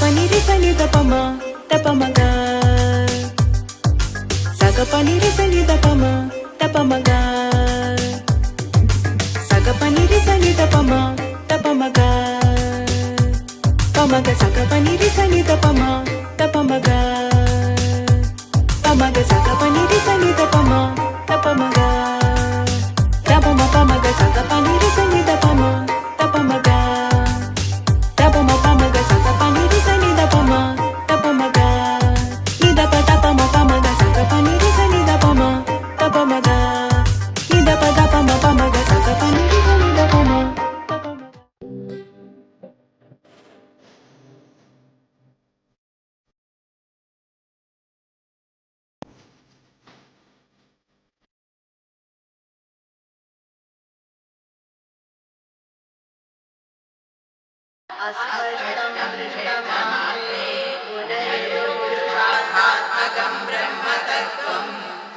Paniri sani tapama tapamaga saga paniri sani tapamaga saga paniri sani tapamaga pamaga saga paniri sani tapamaga pamaga saga paniri sani tapamaga tapama pamaga saga paniri sani tapamaga tapama pamaga saga paniri sani tapamaga ni tapama pamaga saga paniri sani tapamaga ni tapama pamaga saga paniri sani tapamaga. പുരുഷാത്മകം ബ്രഹ്മതത്വം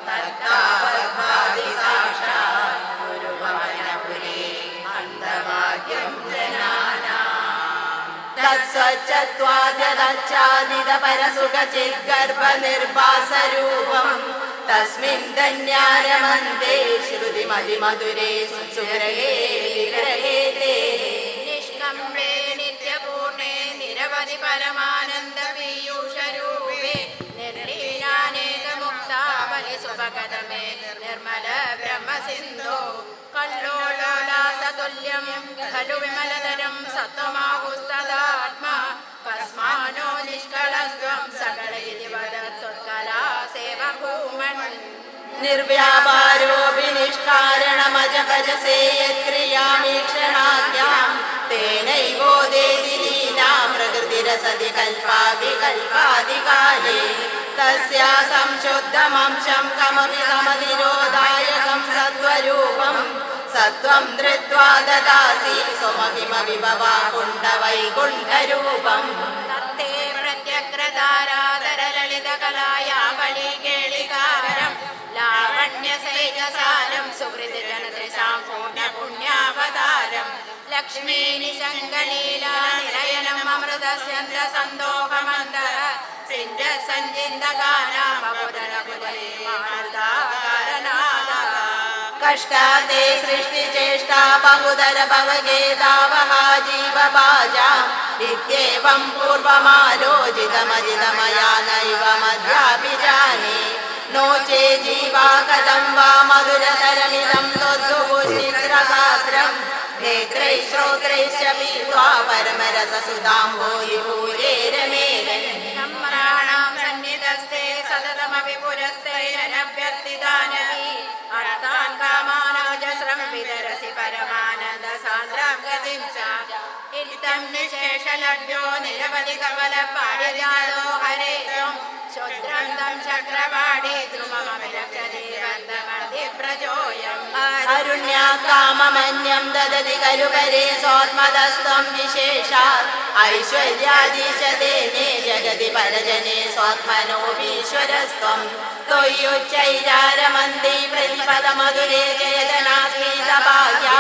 തത്താവദ്ഭാതി സാക്ഷാത് ഗുരുഭവനപുരേ അന്തവാക്യം ജനാനാം തത്സച്ചത്വാദ്യതച്ഛാദിതപരസുഖചിദ്ഗർഭനിർഭാസരൂപം തസ്മിൻ ധന്യാരമന്ദേ ശ്രുതിമതിമധുരേ സുഗ്രഹേ വിഗ്രഹേ തേ നിഷ്കംഭേ നിത്യപൂർണേ നിരവധി പരമാനന്ദ പീയൂഷരൂപേ നിർലീനാനേകമുക്താവലി സുഭഗതമേ നിർമ്മല ബ്രഹ്മസിന്ധോ കല്ലോലോലാസതുല്യം ഖലു വിമലതരം സത്വമാഹുസ്തദാത്മാ കസ്മാനോ നിഷ്കളസ്ത്വം സകലയിതി വദത്വത്കലാ സേവഭൂമൻ നിർവ്യാപാരോപി നിഷ്കാരണമജപജസേ യത്ക്രിയാമീക്ഷണാഖ്യാം തേനൈവോദേതി ലീലാ പ്രകൃതിരസതി കൽപാവികൽപാദികാലേ തസ്യാ സംശുദ്ധമംശം കമപി കമനിരോധായകം സത്വരൂപം സത്വം ധൃത്വാ ദദാസി സ്വമഹിമവിഭവാ കുണ്ഡവൈകുണ്ഠരൂപം തത്തേ പ്രത്യഗ്രധാരാധരലളിതകലായാ ബലികേളികാരം ലാവണ്യസൈജസാരം സുഹൃതിജനതൃശാം പൂർണ്ണപുണ്യാവതാരം Lakshmi നിശങ്കലീലാനിലയനം അമൃതസ്യന്ത സന്തോഹമന്ദര സിഞ്ച സഞ്ജിന്ദഗാനാമപുരനകുലീമാനന്ദാകാരനാദ കഷ്ടാദേ സൃഷ്ടിചേഷ്ടാ ബഹുദര ഭവഗേതാവഹാ ജീവഭാജാം ഇത്യേവം പൂർവമാലോചിതമജിതമയാ നൈവ മധ്യാഭിജാനേ no चे जीवा कदं वा मधुरतरमिदं त्वद्भुभुश्चित्रसाद्रं नेत्रैः श्रोत्रैश्च पीत्वा परमरससुधाम्भोधिभूरेरमेरन् नम्राणां सन्निधस्ते सततमपि पुरस्तैरनभ्यर्थितानपि अर्थान् कामानाजस्रं विदरसि परमानन्दसान्द्रां गतिं च इत्थं निशेषलभ्यो निरवधि कमलपारिजातो हरे त्वं ശോദ്രന്തം ചക്രവാടേ ധ്രുവമഭിലക്ഷദേവന്തമർദ്ദിപ്രജോയം അരുണ്യാകാമമന്യം ദദതി കരുകരേ സ്വാത്മതസ്ത്വം വിശേഷാത് ഐശ്വര്യാധീശതേനേ ജഗതി പരജനേ സ്വാത്മനോപീശ്വരസ്ത്വം ത്വയ്യുച്ചൈരാരമന്ദേ പ്രതിപദമധുരേ ചേതനാസ്മീതഭാഗ്യാ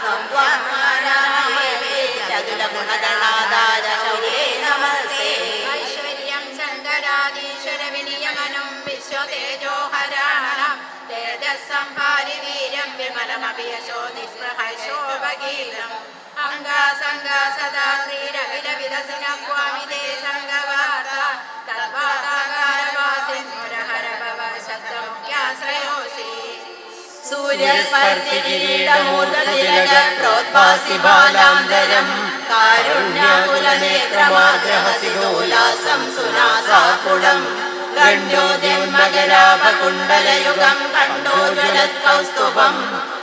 സംവാത്മാനാമേ ചതുലഗുണഗണാധാര ശൗര്യേ നമസ്തേ ശങ്കരാദീശ്വര വിനിയമനം വിശ്വതേജോഹരാണം തേജസ്സംഹാരി വീര്യം വിമലമഭിയശോ നിസ്പൃഹശോഭഗീതം അംഗാസംഗാ സദാ ശ്രീരവിലവിദസിനക്വാമിതേ സംഗവാർത്ത തദ്വാതാകാരവാസിൻമുരഹരഭവ ശബ്ദമുഖ്യാശ്രയോസി സൂര്യസ്പർശികിരീടമൂർധതിലകപ്രോദ്ഭാസി ബാലാന്തരം കാരുണ്യാകുലനേത്രമാഗ്രഹസിദോലാസം സുനാസാകുളം ഗണ്ഡോദ്യന്മകരാഭകുണ്ടലയുഗം കണ്ഡോജ്വലത്കൗസ്തുഭം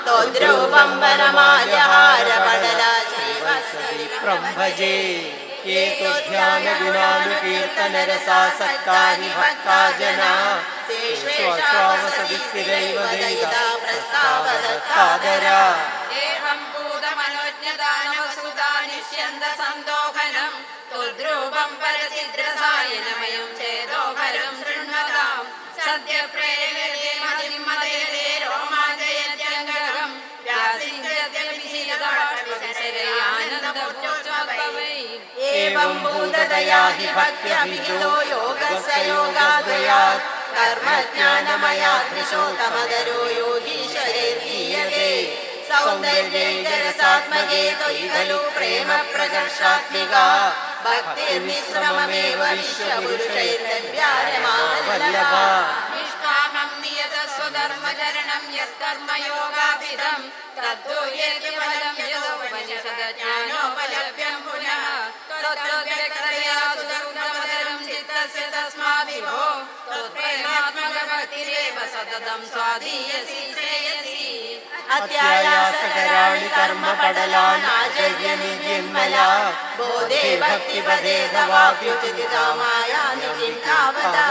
തോദ്രൂപം വനമാല്യഹാരപടലാശ്രീവത്സരിപ്രം ഭജേ ഏതുധ്യാനഗുണാനുകീർത്തനരസാസക്താനി ഭക്താജനാ തേഷ്വേഷാവസതി സ്ഥിരൈവ ദയിതാ പ്രസ്താവദത്താദരാ ഏവം ഭൂതമനോജ്ഞദാനവസുതാനിഷ്യന്തസന്തോഹനം ത്വദ്രൂപം പരസിദ്രസായനമയം ചേതോഹരം ശൃണ്വതാം സദ്യപ്രേരകേ മതിമതയതേ രോമാഞ്ചയത്യംഗകം വ്യാസിഞ്ചത്യഭിഷീദബാഷ്പസരേ ആനന്ദമൂർച്ഛോദ്ഭവൈ ഏവ एवं भूतदया हि भक्त्यभिहितो योगस्य योगाद्वयात् कर्मज्ञानमयादृशो तमदरो योगीश्वरेर्गीयते सौन्दर्यैकरसात्मके त्वयि खलु प्रेम प्रकर्षात्मिका भक्तिर्निःश्रममेव विश्वपुरुषैर्लभ्यारमावल्लभा निष्कामं नियतस्वधर्मचरणं यत्कर्मयोगाभिधं तद्धो यज्ञफलं यदोपनिषदज्ञानोपलभ्यं पुनः तत्तद्व्यक्तया सुदुर्गमतरं चित्तस्य तस्माद्विभो त्वत्प्रेमात्मकभक्तिरेव सततं स्वाधीयसि श्रेयसि अत्यायासकराणि कर्मपडलानाचर्यनिर्मला बोधे भक्तिपदे तवाप्युचिता मायानि किं तावता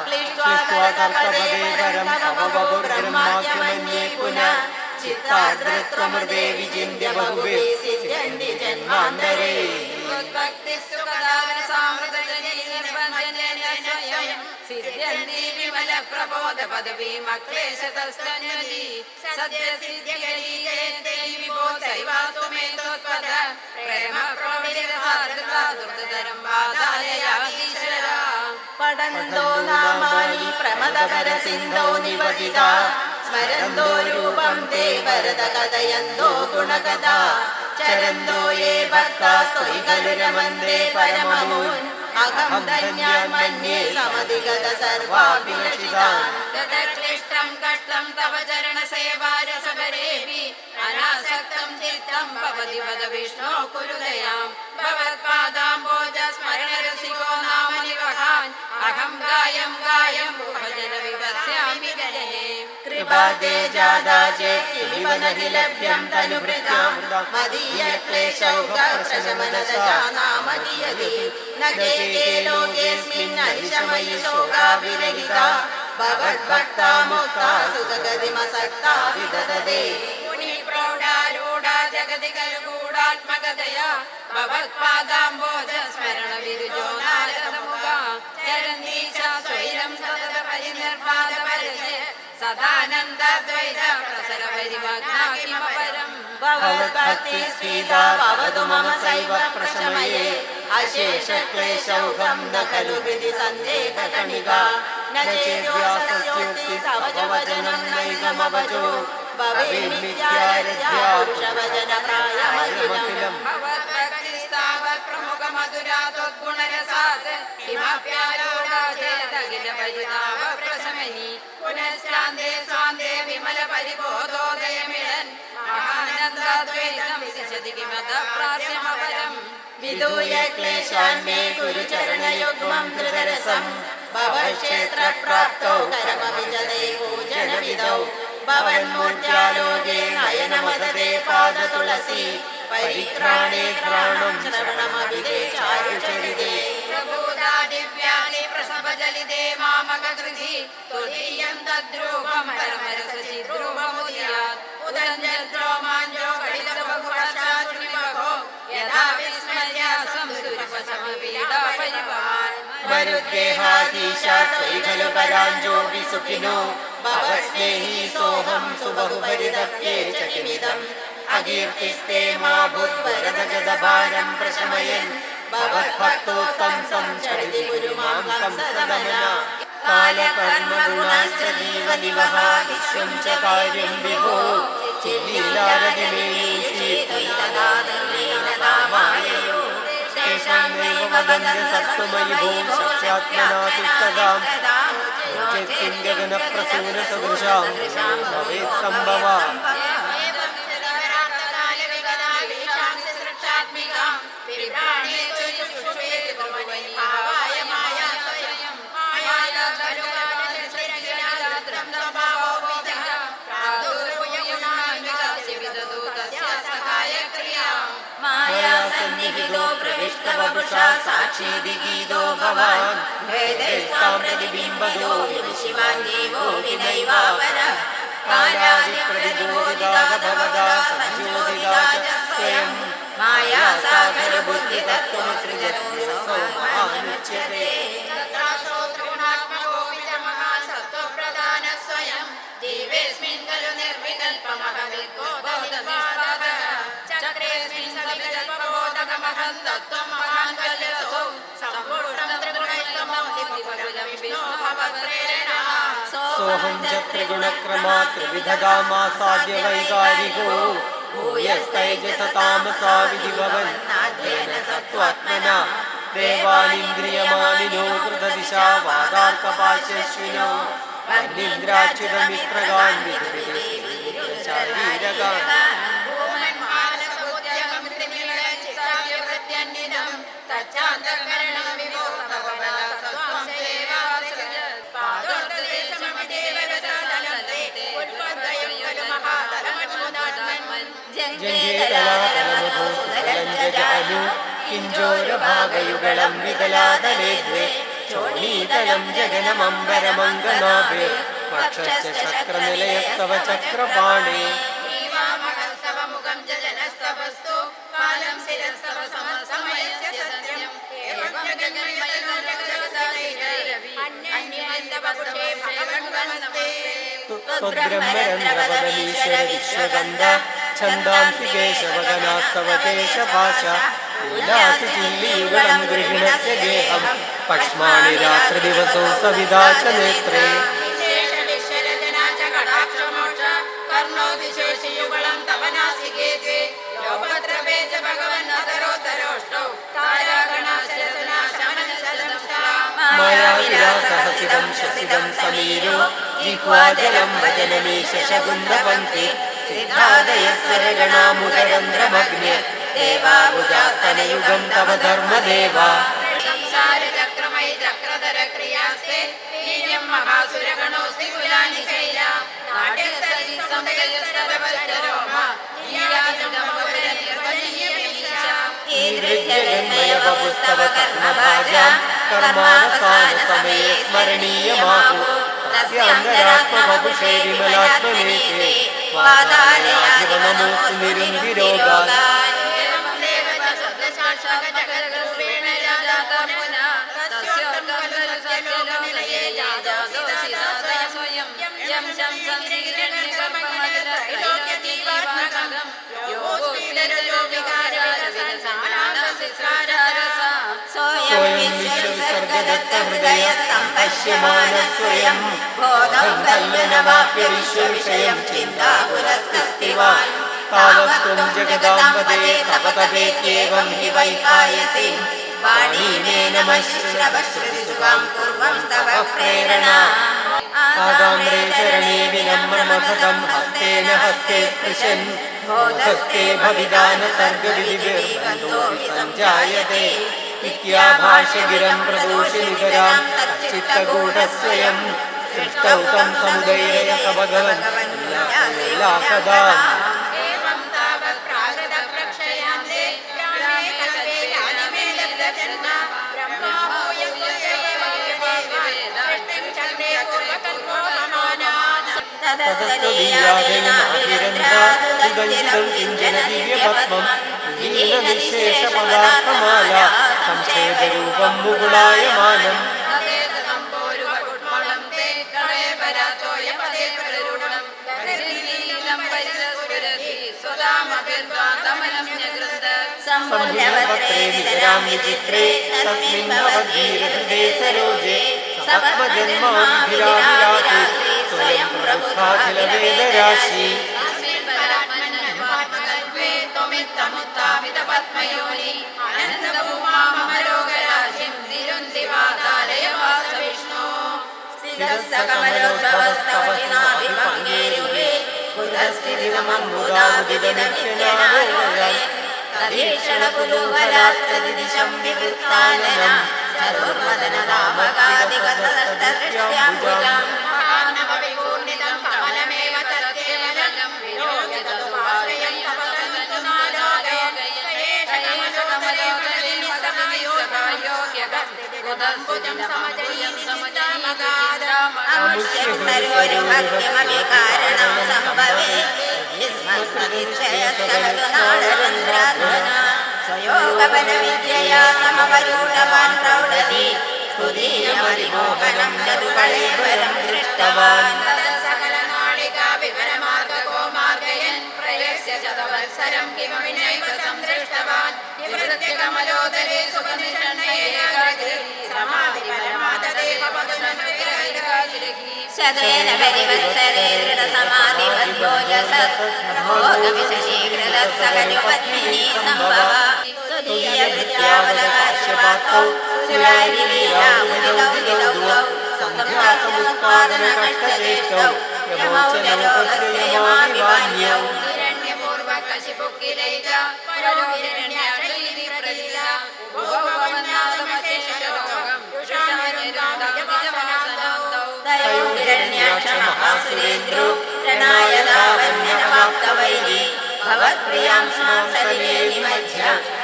क्लिष्ट्वा तर्कपदे परं तव बहुब्रह्माख्यमन्ये पुनः चित्तार्द्रत्वमृदे विचिन्त्य बहुवे सिद्ध्यन्ति जन्मान्तरे त्वद्भक्तिस्तु कदारसामृतजने निर्वञ्जनेन स्वयं सिद्ध्यन्ति विमलप्रबोधपदवीमक्लेशतस्तन्यति सद्यसिद्ध्यगीते विभो सैवात्वमे त्वत्पद प्रेमप्रौढिरसादृतादुर्धरं वादालयाधीश्वरा पठन्तो नामानि प्रमदपरसिन्धो निवदिता स्मरन्तो रूपं ते वरद कथयन्तो गुणकथा चरन्तो ये भक्तास्त्वयि खलु रमन्ते परममुन् अहं धन्यान् मन्ये समधिगत सर्वाभिलषितान् तदक्लिष्टं कष्टं तव चरणसेवारसभरेऽपि अनासक्तं चित्तं भवति पद विष्णो कुरु दयां भवत्पादाम्बोजस्मरणरसिको नाम निवहान् अहं गायं भजन विवत्स्यामि गजने कृपादे जादा चेत् किमिव न हि लभ्यं तनुभृता मदीयक्लेशौघप्रशमनदशा नाम कियति न केके लोकेऽस्मिन् अनिशमयि शोकाभिरहिता भवद्भक्ता मुक्ता सुखगतिमसक्ता विदधते मुनिप्रौढारूढा जगति कलुगूढात्मकतया भवत्पादाम्बोजस्मरणविरुजो नारदमुगा चरन्ती च स्वैरं सततपरिनिर्बाधपरजे सदानन्दद्वैत प्रसरपरिमग्ना किमपरम् भवद्भक्तिस्फीता भवतु मम सैव प्रशमये अशेषक्लेशौघं न खलु हृदि सन्देहकणिका न चेद्व्यासस्योक्ति तव वचनं नैकमवचो भवेन्मिथ्यारथ्या पुरुषवचनप्रायायमखिलम् भवद्भक्तिस्तावत् प्रमुखमधुरा त्वद्गुणरसात् किमप्यारूढा चेदखिलपरिताप प्रशमनि पुनश्चान्दे स्वान्दे विमलपरिबोधोदयमिळन् महानन्दाद्वैतं दिशति किमतः प्रार्थ्यमपरम् विदूय क्लेशान् मे गुरुचरणयुग्मं कृतरसं भवक्षेत्रप्राप्तौ करमविजने पूजनविधौ भवन्मूर्त्यालोके नयनमदते पादतुलसी परित्राणे घ्राणं श्रवणमभिदे चारुचरिते प्रभूता दिव्यानि प्रसभजलिते मामककृति त्वदीयं तद्रूपं परमरसचिद्रूपमुदयात् उदञ्जद्रोमाञ्जो घटितबहुवर्षाश्रुनिभो यदा विस्मर्यासं दुर्वशमपीडा परिभवान् मरुद्गेहाधीशा त्वयि खलु पराञ्जोऽपि सुखिनो भवस्नेही सोऽहं सुबहुपरितप्ये च किमिदम् अकीर्तिस्ते मा भूद्वरदगदभारं प्रशमयन् भवद्भक्तोत्तं संचरिति गुरु मां कंसदमना कालकर्मगुणाश्च जीवनिवहा विश्वं च कार्यं विभो चिल्लीलारतिमेयुषी त्वयि तदा धर्मेण तेषां नैव वदन्ति सत्त्वमयि भो साक्षात्मना तिष्ठताम् किं गगनप्रसूनसदृशां भवेत् सम्भवा मायासन्निहितो प्रविष्टवपुषा साक्षी दिगीतो भवान् भेदैस्तां प्रतिबिम्बदो शिवाङ्गीवो विनैवापरः कालादिप्रतिबोधिताः भवदा संयोगिता च स्वयं मायासागरबुद्धितत्त्वमुत्सृजति सो महानुच्यते जीवेऽस्मिन् खलु निर्विकल्पमहमिद्गो बोधनिष्पादः चक्रेऽस्मिन् सविकल्पबोधकमहं तत्त्वं महान् कल्यसो सोऽहं च त्रिगुणक्रमा त्रिविधगामासाद्य वैकारिको भूयस्तैजसतामसा विधिभवन्नाद्येन सत्त्वात्मना देवानिन्द्रियमानिनो कृतदिशा वादार्कपाशेष्विनो वन्निन्द्राच्युतमित्रगान् विधिविधिशारीरगान् जङ्घेतलातलमधोसुतलञ्जजानु किञ्जोरभागयुगलं विदलातले द्वे चोणीतलं जगनमम्बरमङ्गनाभे वक्षश्च चक्रनिलयस्तव चक्रपाणे त्वद्ब्रह्मरन्ध्रवदनीश्वर विश्वगन्ध छन्दांसि केशवगनास्तव केशभाषा लीलासि चिल्लीयुगलं गृहिणस्य गेहं पक्ष्माणि रात्रिदिवसौ सविधा च नेत्रे मायाविलासहसिदं शशिदं समीरो जिह्वाजलं वजनमीश शकुन्दपङ्क्ति सिद्धादयस्वरगणामुदरन्ध्रमग्ने देवाबुजास्तनयुगं तव धर्मदेवा संसारचक्रमयि चक्रधर क्रियास्ते वीर्यं महासुरगणोऽस्ति कुलानि शैला नाट्यसरि संवेदस्तरवश्चरोमा ईदृग्जगन्मयवपुस्तव कर्मभाजां कर्मावसानसमये स्मरणीयमाहु तस्यान्तरात्मवपुषे विमलात्मनेते वादालयाधिपनमोऽस्तु निरुन्दिरोगात् स्वयं विश्वविसर्गदत्तहृदय सम्पश्यमानः स्वयं बोधं कल्यनवाप्य विश्वविषयं चिन्ताकुलस्तस्तिवान् तावत्त्वं जगदाम्बदे तपतपेत्येवं हि वैकायसि वाणीमे नमः श्रवश्रुतिसुखां कुर्वं तव प्रेरणा आदाम्रे चरणे विनम्रमखतं हस्तेन हस्ते स्पृशन् हस्ते भविदान सर्गविधिर्बन्धो विसञ्जायते इत्याभाष्य गिरं प्रदोषिनितरां तच्चित्तगूढस्वयं सृष्टौ तं समुदैरय स भगवन् लीलाकदाम् ततस्तदीयादेनाभिरन्ध्रादुदञ्जितं किञ्चन दिव्यपद्मं लीलनिःशेषपदार्थमाला संच्छेदरूपं मुकुलायमानम् संभूलपत्रे नितरां विचित्रे तस्मिन् भवद्गीरहृदे सरोजे सपद्मजन्माभिराभिलाषे स्वयं प्रबुद्धाखिलवेदराशि स्थिरस्तकमलोद्भवस्तवहिनाभिभङ्गेरुहे कुलस्थितिमम्बुदाबुदिदनित्यनारोगम् तदीक्षणकुतूहलात्तदिदिशं विवृत्ताननं चतुर्मदनरामकादिकसहस्रदृष्ट्याम्बुजाम् सर्वोरुभक्तिमभिकारणं सम्भवे स्वयोगबलविद्यया समवरूढवान् प्रौढति स्तुतीयमरिमोहनं यदुकळेवरं दृष्टवान् किमपि नैव संदृष्टवान् विवृत्य कमलोदरे सुखनिषण्णये समाधिपरमा ശതേന പരിവത്സരേ ദൃഢസമാധിപദ്യോജസീകൃതസഹജപത്മിനീ സംഭവ തുദീയവൃത്യാവലകാശ്യപാത്രൗ സുരാരിലീലാമുദിതൗ സംധ്യാസമുത്പാദനകഷ്ടചേഷ്ടൗ യമൗചലോകസ്യ യമാവിവാന്യൗ ഹിരണ്യപൂർവകശിപുക്കിലൈക പരോ ഹിരണ്യാക്ഷീതി പ്രലില ഭോഗവന്നാദമശേഷലോകം തയോ ഹിരണ്യാക്ഷമഹാസുരേന്ദ്രോ രണായതാവന്യനവാപ്തവൈരി ഭവത്പ്രിയാം സ്മാം സലിലേ നിമജ്യ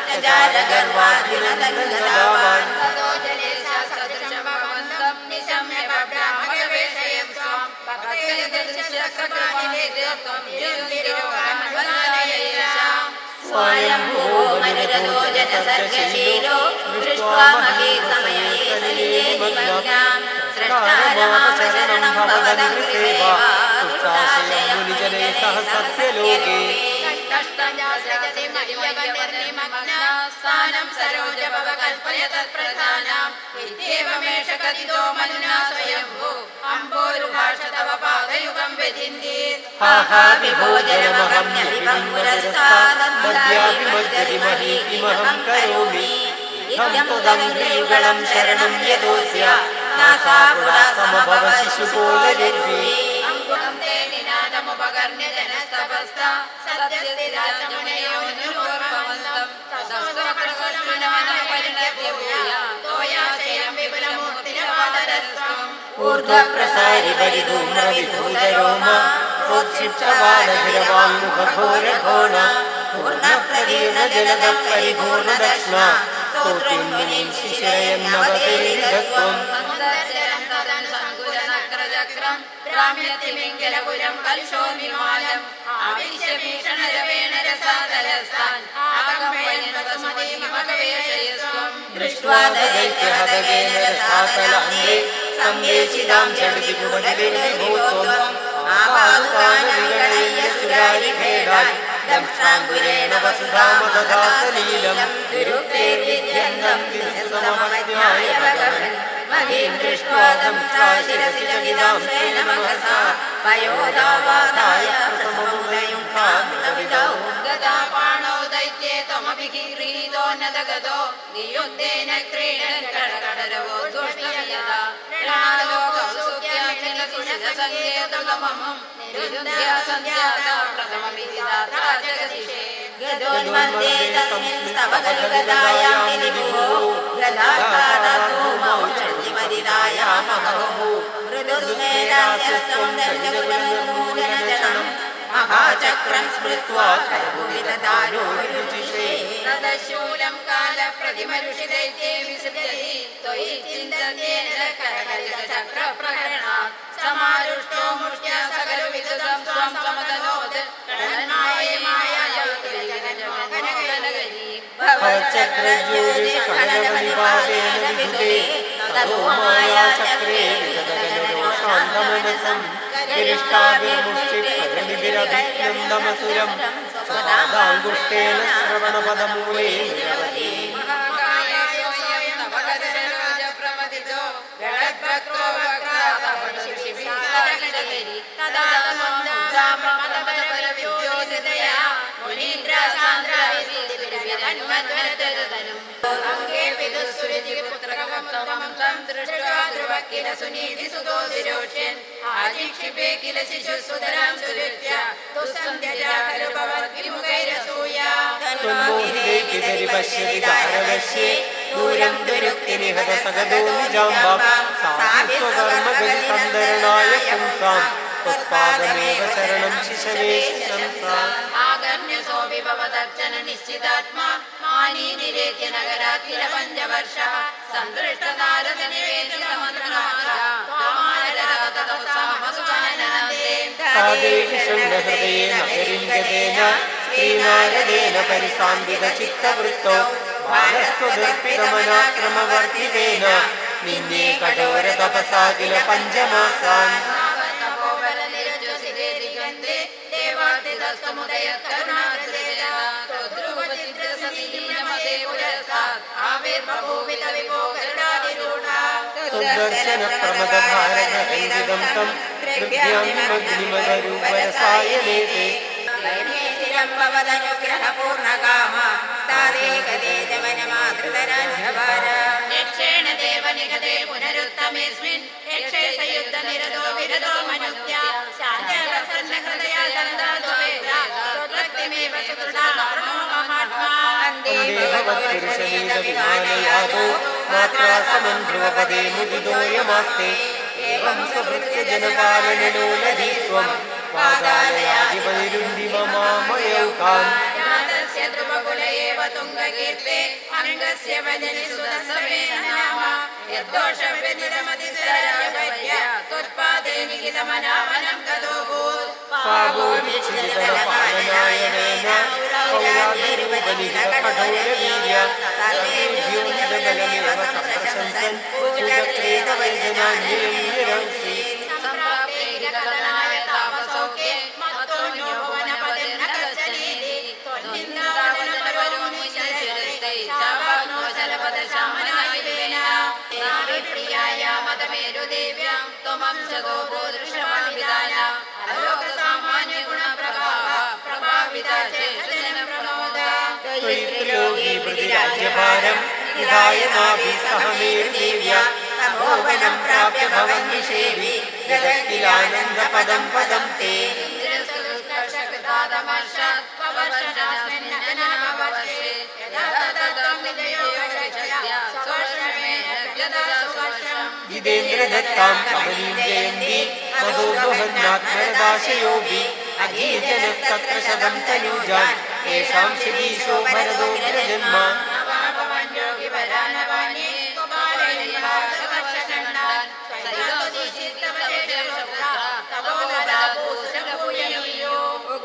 ചചാരഗർവാദിനദഗദാവാൻ തതോ ജലേശാസദൃശം ഭവന്തം നിശമ്യ ബഭ്രാമകവേഷയം സ്വാം ഭക്തയദൃശ്യസകൃതിലേതം യുതിരോഹമനാലയേശാം സ്വയംഭൂ മനുരഥോ ജനസർഗശീലോ ദൃഷ്ട്വാ മഹേ സമയേ സലിലേ നിമഗ്നാം സ്രഷ്ടാരമാപശരണം ഭവദംഘ്രിസേവാ തുഷ്ടാശയം മുനിജനേ സഹ സത്യലോകേ സ്ഥാനം സരോജഭവ കൽപ്പയ തത്പ്രധാനം ഇത്യേവമേഷ കഥിതോ മനുനാ സ്വയംഭൂ അംബോരുഭാഷ തവ പാദയുഗം വ്യതിന്ദീത് ഹാഹാ വിഭോജനമഹം നലിവം പുരസ്താദദ്ഭുതാപി മജ്ജതി മഹീകിമഹം കരോമി ഇത്തം തുദംഘ്രിയുഗളം ശരണം യദോസ്യ നാസാപുരാ സമഭവ ശിശുപോലരവി ഉപകർണ്യ ജനസ്തപസ്ഥ സത്യസ്ഥിരാജമുനയോനുർഭവന്തം ഊർധ്വപ്രസാരി പരിധൂമ്രവിധൂതരോമ പ്രോത്സിപ്തബാലഭിരവാങ്മുഖഘോരഘോണ പൂർണ്ണപ്രദീർണ ജലദ പരിപൂർണ ദക്ഷ്ണ സ്തോത്രിന്മിനീം ശിശിരയന്നവതേരിധത്വം ചക്രം രാമ്യതിമിംഗലപുരം കലുഷോർവിമാലം ആവിശ്യഭീഷണരവേണ രസാതലസ്ഥാൻ ആഗമയനവസുമതിമകവേഷയസ്വം ദൃഷ്ട്വാ ദൈത്യഹതകേന രസാതലാംഗേ സംവേശിതാം ജഡതി ഭുവനവിർവിഭൂത്വം ആപാദുകാനവിഗണയ്യ സുരാരിഭേടാൻ ദംഷ്ട്രാങ്കുരേണ വസുധാമദധാസലീലം ദുരുക്തേർവിദ്യന്തം ദിനസുതമമധ്യായ ഭഗവൻ മഹീം ദൃഷ്ട്വാ ദംഷ്ട്രാശിരസി ജഗിതാം സ്വേന മഹസാ വയോധാവാധായ പ്രസമമുദയുംധാമിതവിദൗ ഗദാപാണോ ദൈത്യേ ത്വമഭിഗീഹീതോ നദഗതോ നിയുദ്ധേന ക്രീഡൻ കടകടരവോ ദുഷ്ടവിയതാ രണാലോകൗ സുഖ്യാഖിലസുഷിതസങ്കേതമമം നിരുദ്ധ്യാ സന്ധ്യാതാ പ്രഥമവിദിതാത്രാ ജഗതിഷേ ഗദോന്മർദ്ദേ തസ്മിൻ സ്തവഖലു ഗദായാം വിനിഭോ ഗദാഘാതധൂമൗ ചണ്ഡിമദിതായാമഹോ മൃദുസ്മേരാസ്യസ്തം ദണ്ഡകുലനിർമൂലനചണം മഹാചക്രം സ്മൃത്വാ കർഭുവിദധാരോ വിരുചിഷേ തദശൂലം കാലപ്രതിമരുഷിദൈത്യേ വിസൃജതി ത്വയി ചിന്തന്യേന കരകലിതചക്രപ്രഹരണാത് സമാരുഷ്ടോ മുഷ്ട്യാ സകലു വിദുതം സ്വാം സമതനോത് കടന്മായമായായ ത്വരിഗനജഗനോകനഗരീ ഭവചക്രജ്യോതിഷ്കനകനിപാതേന വിദുതേ തതോ മായാചക്രേ വിദഗനരോഷാന്തമനസം ഗരിഷ്ഠാഭിർമുഷ്ടിപ്രകൃതിഭിരഭിജ്ഞം സദാങ്കുഷ്ടേന ശ്രവണപദമൂലേ നിരവധി ദൂരം ദുരുക്തിനിഹത സഗതോ നിജാംബാം സാധുസ്വകർമ്മഗതി സന്ദരണായ പുംസാം ത്വത്പാദമേവ ശരണം ശിശവേ ശംസാം ആഗമ്യസോപി ഭവദർശന നിശ്ചിതാത്മാ മാനീ നിരേത്യ നഗരാത് കില പഞ്ചവർഷഃ സന്തൃഷ്ടനാരദ നിവേദിതമന്ത്രനാഥ ത്വാമാരരാത തപസാ മധുകാനനന്ദേ താദേവി ശൃംഗഹൃദയേ നഗരിം ഗതേന ശ്രീനാരദേന പരിസാന്വിത ചിത്തവൃത്തോ ബാലസ്വദർപ്പിതമനാക്രമവർത്തിതേന നിന്നേ കഠോര തപസാ കില പഞ്ചമാസാൻ സുദർശന പ്രമദ ഭാരതരംഗിതം തം ദ്രവ്യാഗ്നിമഗ്നിമരൂപരസായനേതേ ഗ്രഹപൂർണകാമ യക്ഷേണ ദേവനിഗതേ പുനരുത്തമേസ്മിൻ യക്ഷേ സയുദ്ധ നിരതോ വിരതോ മനുത്യ ശാന്തപ്രസന്നഹൃദയാ ദന്തോ വേദ ത്വത്ഭക്തിമേവ സുകൃതാ നമോ മഹാത്മാ ദേവവത്പുരുഷനീതവിമാനയാതോ മാത്രാ സമം ധ്രുവപദേ മുദിതോയമാസ്തേ ഏവം സ്വഭൃത്യജനപാലനലോലധീസ്ത്വം പാദാലയാധിപതിരുന്ദിമമാമയൗകാൻ യാതസ്യ ധ്രുവകുലയേവ തുംഗകീർത്തെ അംഗസ്യ വജനി സുദസവേന നാമ യദ്ദോഷവ്യതിരമതിസരാജപര്യ ത്വത്പാദേ നിഹിതമനാവനം ഗതോ ഭൂത് പാപോവിച്ഛിതപാലനായനേന പൗരാതിരൂപനിഹിതകഠോരവീര്യ സർവേഭ്യോനിജബലമേവ സംപ്രശംസൻ പൂജക്രീതവൈജനാന്യരംസി സംപ്രാപ്തേകഥനായ താപസൗഖ്യേ മത്തോന്യോ ഭുവനപതിർന കർശനീതി ത്വന്നിന്ദാവനപരോനിശ്ചരത്തെ ശാപാഗ്നോ ശലപദശാമനായിവേന നാവിപ്രിയായ മതമേരുദേവ്യാം ത്വമംശതോ ഭൂദൃശമാവിധാന അലോകസാമാന്യഗുണപ്രഭാവ പ്രഭാവിത ചേഷജന പ്രമോദ ത്വയിത്രിലോകീപൃതിരാജ്യഭാരം നിധായ നാഭിസഹമേരുദേവ്യ തപോവനം പ്രാപ്യ ഭവൻ നിഷേവി ജഗത്തിലാനന്ദപദം പദം തേ ജിതേന്ദ്രദത്താം കമലീം ജയന്തി മധോർബഹന്നാത്മരദാശയോഗി അധീജനസ്തത്ര ശതം തനൂജാൻ യേഷാം ശിരീശോ ഭരതോഗ്രജന്മ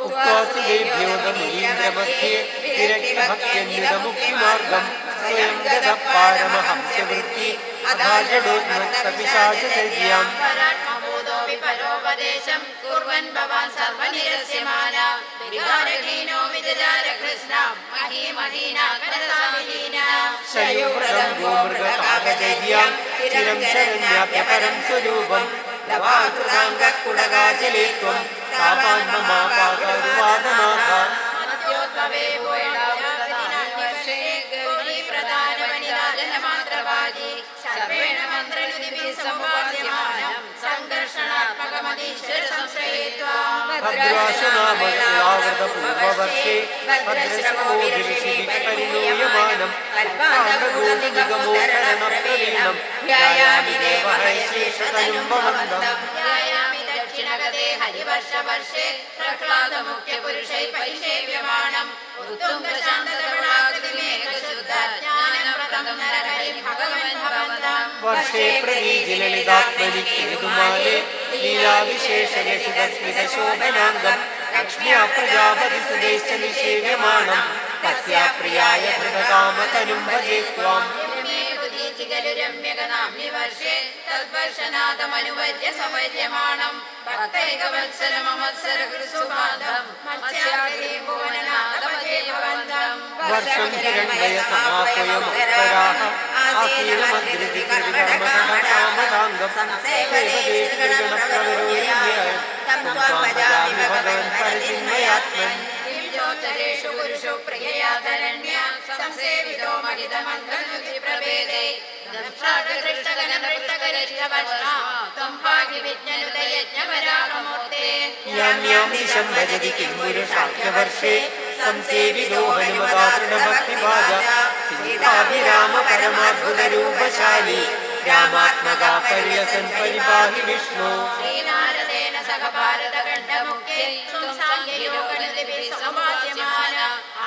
ഉക്വാസുദേഭ്യോദമുനീന്ദ്രമധ്യേ വിരക്തഭക്ത്യന്യുതമുക്തിമാർഗം സ്വയം ഗതപാരമഹംസ്യവൃത്തി അധാജഡോന്മത്തപിശാചചര്യാം പരോപദേശം കുർവൻ ഭവാൻ സർവനിരസ്യമാന വികാരഹീനോ വിജാര കൃഷ്ണ മഹീമഹീനാത്മരസാവിഹീന ശയൂവ്രതം ഗോമൃഗകാകചര്യാം ചിരം ശരണ്യാപ്യ പരം സ്വരൂപം ലവാകൃതാംഗക്കുടകാചലേ ത്വം താപാന്മമാപാകരുവാദനാഥ മധ്യോദ്ഭവേ ഗൗരീപ്രധാനവനിരാജനമാത്രവാദി സർവേണ മന്ത്രനിധിഭിः സമുപാദ്യമാനം സംഘർഷണാത്മകമതീശ്വര സംശ്രയേത്വാം ഭദ്രാശനാമയാവൃതപൂർവവർഷേ ഭദ്രശോഭിരിഷിഭിപരിണൂയമാനം കൽപ്പാണ്ഡഗോപിനിഗമോധരണപ്രവീണം ധ്യായാമി ദേവഹൈശേഷതനും ഭവന്തം ധ്യായാമി ദക്ഷിണഗതേ ഹരിവർഷവർഷേ പ്രഹ്ലാദമുഖ്യപുരുഷൈ പരിസേവ്യമാണം ഉത്തുംഗശാന്തതരുണാകൃതിമേഘശുദ്ധ ജ്ഞാനപ്രദം നരഹരിം ഭഗവൻ ഭവന്തം വർഷേ പ്രതീജിലളിതാത്മനി കേതുമാലേ ലീലാവിശേഷരസിതസ്മിതശോഭനാംഗം ലക്ഷ്മ്യാ പ്രജാപതി സുതേശ്ച നിഷേവ്യമാണം തസ്യാ പ്രിയായ ഹൃതകാമതനും ഭജേ ത്വാം രമ്യകനാമ്യവർഷേ തദ്വർഷനാഥമനുവര്യ സപര്യമാണം ഭക്തൈകവത്സരമമത്സരകൃസുബാധം മത്സ്യാഗ്രീം ഭുവനനാഥമജേവന്തം വർഷം ഹിരണ്മയസമാഹ്വയമുത്തരാः ആസീനമദ്രിതികൃതികർമ്മകടകാമതാംഗം സേവദേവഗണപ്രവരോരിന്യായ ത്വം ഭജാമി ഭഗവൻ പരചിന്മയാത്മൻ േഷു പുരുഷു പ്രിയയാതരണ്യ സംസേവിതോ മഹിതമന്ത്രനുതി പ്രഭേദേ യാമ്യാം ദിശം ഭജതി കിം പുരുഷാഖ്യവർഷേ സംസേവിതോ ഹനുമതാതൃണഭക്തിഭാജ സീതാഭിരാമ പരമാദ്ഭുതരൂപശാലി രാമാത്മകാ പരിലസൻ പരിപാഹി വിഷ്ണു ശ്രീനാരദേന സഹ ഭാരതഖണ്ഡമുഖ്യേ ത്വം സാംഖ്യയോഗനിധിഭിः സമാച്യമാന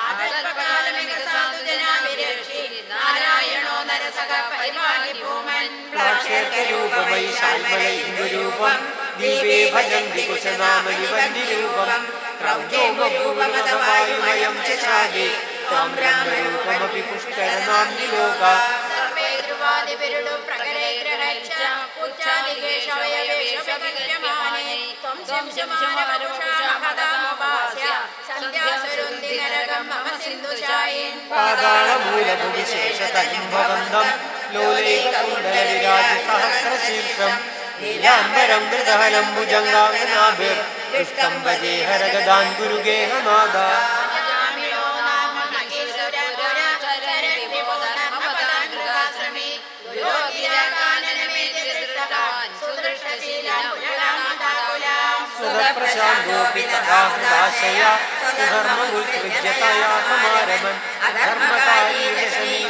ആകൽപകാലമിക സാധുജനാഭിരക്ഷി നാരായണോ നരസഖ പരിപാഹി ഭൂമൻ പ്ലാക്ഷേർക്കരൂപമയി ശാൽമല ഇന്ദുരൂപം ദീപേ ഭജന്തി കുശനാമനി വന്ദിരൂപം ക്രൗജോമഭൂമതവായുമയം ച ശാലി ത്വം ബ്രഹ്മരൂപമപി പുഷ്കരനാംനി ലോക സർവേ ധ്രുവാദിപിരുഡു പ്രകരേ ഗ്രഹൈശ്ച ഉച്ചാലികേശവയവേഷവിഗ്രഹ്യമാനേ ത്വം ശംശമാനവരുഷാമഹതാമുപാസ്യ സന്ധ്യാസുരുന്ദി നരകം മമ സിന്ധുശായിൻ പാതാളമൂലഭുവിശേഷതനും ഭവന്തം ലോലൈകകുണ്ടലവിരാജസഹസ്രശീർഷം നീലാംബരം മൃദഹനം ഭുജംഗാംഗനാഭിർദുഷ്ടം ഭജേ ഹരഗദാൻ ഗുരുഗേഹനാഥ സുഖപ്രശാന്തോപി തഥാഹൃദാശയ സുധർമ്മമുത്സൃജ്യതയാ സമാരമൻ അധർമ്മകാരീ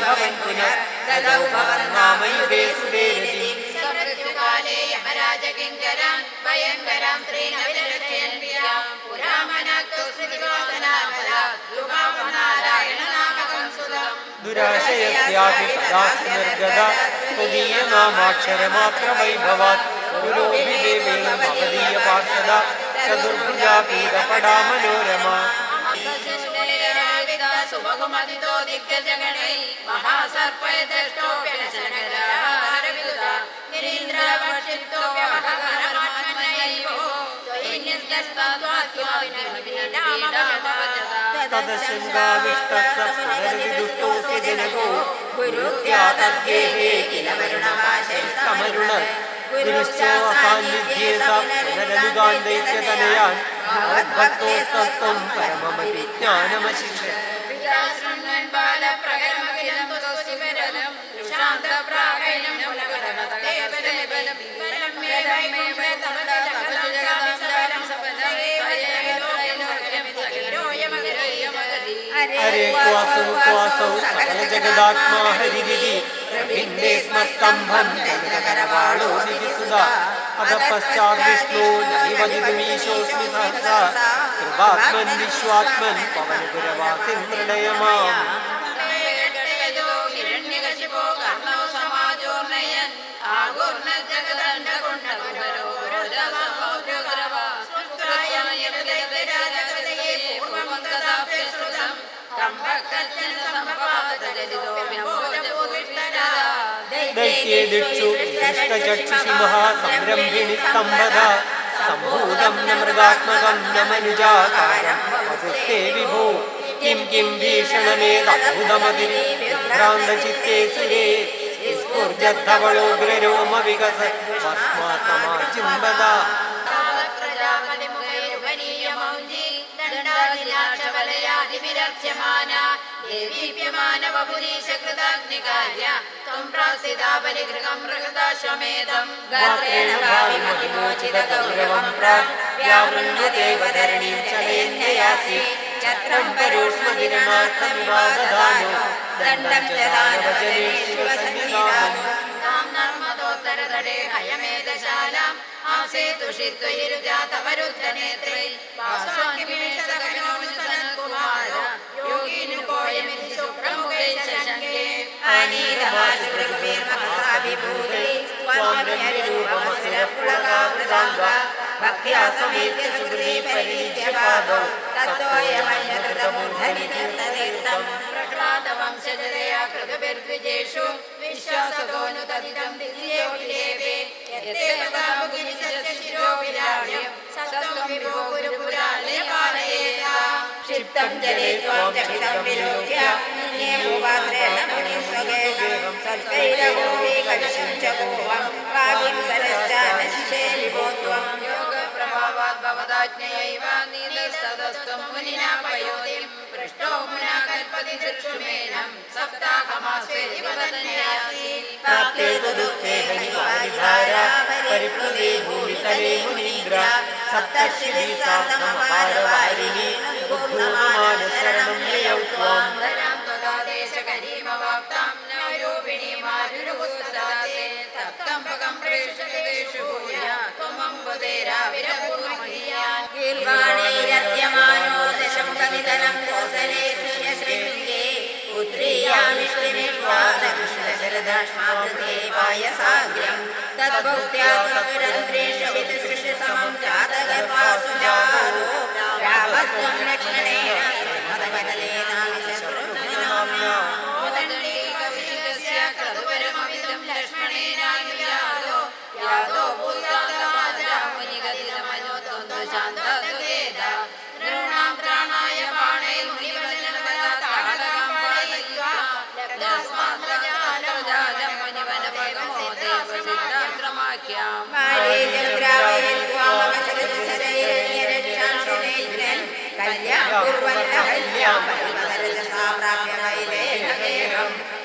ഭവൻ പുനഃ ദദൗ ഭവന്നാമയുഗേ സുദേരതി സമൃത്യുകാലേ യമരാജകിങ്കരാൻ ഭയങ്കരാം ശ്രീനവിരക്ഷയന്ത്യാം പുരാമനാക്തോ ശ്രീവാസനാമലാ യുഗാവനാരായണനാമകം സുതം ദുരാശയസ്യാപി തദാസ്തി നിർഗത ത്വദീയനാമാക്ഷരമാത്രവൈഭവാത് ഗുരോഭിദേവേന ഭവദീയ പാർഷദ ചതുർഭുജാ പീതപടാ മനോരമ സുഭഗുമതിതോ ദിഗ്ഗജഗണൈ മഹാസർപ്പയതഷ്ടോപ്യനശനകരാരവിദുത നിരീന്ദ്രവക്ഷിപ്തോ വ്യവഹകരമാത്മനൈവോ തദശൃംഗാവിഷ്ടസപ്തദുഷ്ടോസ്യ ജനകോ ഗുരുത്യാതദ്ഗേഹേ കില വരുണമാശൈസ്തമരുണ ഗുരുശ്ചോസാന്നിധ്യേ സ പുനരനുഗാന്തൈക്യതനയാൻ ഭഗവദ്ഭക്തോസ്തത്വം പരമമവിജ്ഞാനമശിഷ്യ ഹരേ ക്വാസൗ സകല ജഗദാത്മാ ഹരിരിതി പ്രഭിന്നേ സ്മസ്തംഭം ചന്ദ്രകരവാളോ നിധിസുധാ അധ പശ്ചാത് വിഷ്ണു നൈവദിതമീശോസ്മി സഹസാ കൃപാത്മൻ വിശ്വാത്മൻ പവനപുരവാസിൻ പ്രണയമാം ദൈത്യേ ദിക്ഷു ദൃഷ്ടചക്ഷുഷി മഹാസംരംഭിണി സ്തംഭത സംഭൂതം ന മൃഗാത്മകം ന മനുജാകാരം വസുസ്തേ വിഭോ കിം കിം ഭീഷണമേതദ്ഭുതമതിഭ്രാന്തചിത്തേ സുരേ സ്ഫുർജദ്ധവളോഗ്രരോമ വികസ ഭസ്മാസമാചിംബദ ഗാത്രേണ ഭാവിമഹിമോചിതഗൗരവം വ്യാവൃണ്യദേവ ധരണീം ചലയന്യയാസി ചത്രം പരോഷ്മതിരണാർത്ഥമിവാദദാനോ ദണ്ഡം ദദാനവജനേ ശിവസന്നിധാനം നർമ്മദോത്തരതടേ ഹയമേധശാലാം ആസേതുഷിത്വരുജാതവരുദ്ധനേത്രൈ വാസ്വാന്വിമേഷകനോനുസനകുമാര യോഗിനുപോയമിതി സുപ്രമുഖൈ ശശങ്കേ ആനീരമാശുരഘുവീർമഹസാഭിഭൂതൈ സ്വാമ്യരൂപമസുരപുളകാവൃതാംഗ ഭക്ത്യാ സമേത്യ സുഹൃദീ പരിനിജ്യപാദൗ തത്തോയമന്യകൃതമൂർധനിതീർത്ഥം പ്രഹ്ലാദവംശജതയാ കൃതഭിർദ്വിജേഷു വിശ്വാസതോനുതദിതം ദില്യോകിദേവേ യത്തേവതാമുഖിനിശിരോവിരാണ്യം സത്വം വിഭോ ഗുരുപുരാലയ പാലയേതാ ക്ഷിപ്തം ജലേ ത്വാം ചകിതം വിലോക്യ നിന്യേവോപാത്രേണ മുനിസ്വഗേഹം സൽക്കൈരവോവേ കവിശം ച ഗോവം കാവ്യം സരശ്ചാനശിഷേ വിഭോ ത്വം യോഗപ്രഭാവാത് ഭവതാജ്ഞയൈവ നീതസ്തതസ്ത്വം മുനിനാ പയോധിം പൃഷ്ടോ മുനാ കൽപ്പതി ദൃക്ഷുമേനം സപ്താഹമാസ്വേതി വദന്യാസി പ്രാപ്തേ ദുഃഖേ ഹനിവാരിധാര പരിപ്ലുതേ ഭൂമിതലേ മുനീന്ദ്ര സപ്തർഷിഭി സാധനമഹാരവാരിണി പൂർണ്ണമാന ശരണം യയൗ ത്വാം ധരാം ത്വദാദേശകരീമവാപ്താം നൈരൂപിണീമാരുരുഹുസ്തദാതേ തപ്തംബകം പ്രേഷകേഷു ഭൂയാ ത്വമംബുധേരാവിരപൂർമഹീയാൻ ഗീർവാണൈരദ്യമാനോ ദശമുഖനിധനം കോസലേ കൃഷ്ണശൃംഗേ പുത്രീയാമിഷ്ടിമിഷ്വാദകൃഷ്ണശരദാക്ഷ്മാകൃതേ പായസാഗ്രം തദ്ഭൗത്യാ ത്വരന്ത്രേഷു വിദുസൃഷ്ടസമം ജാതഗർഭാസു ജാതോ രാമസ്ത്വം ലക്ഷ്മണേന ശ്രീമദകലേനാവിശത്രുഘ്നനാമ്നാ മോദണ്ഡീകവിശിതസ്യ ക്രതുപരമമിതം ലക്ഷ്മണേനാനുയാതോ യാതോ ഭൂതാതവാചാ മുനിഗതിതമനോത്വന്തു ശാന്തതുവേദ നൃണാം ത്രാണായ ബാണൈർ മുനിവദനവദാ താടകം പാലയിത്വാ ലബ്ധാസ്മാത്രജാലം വാക്യം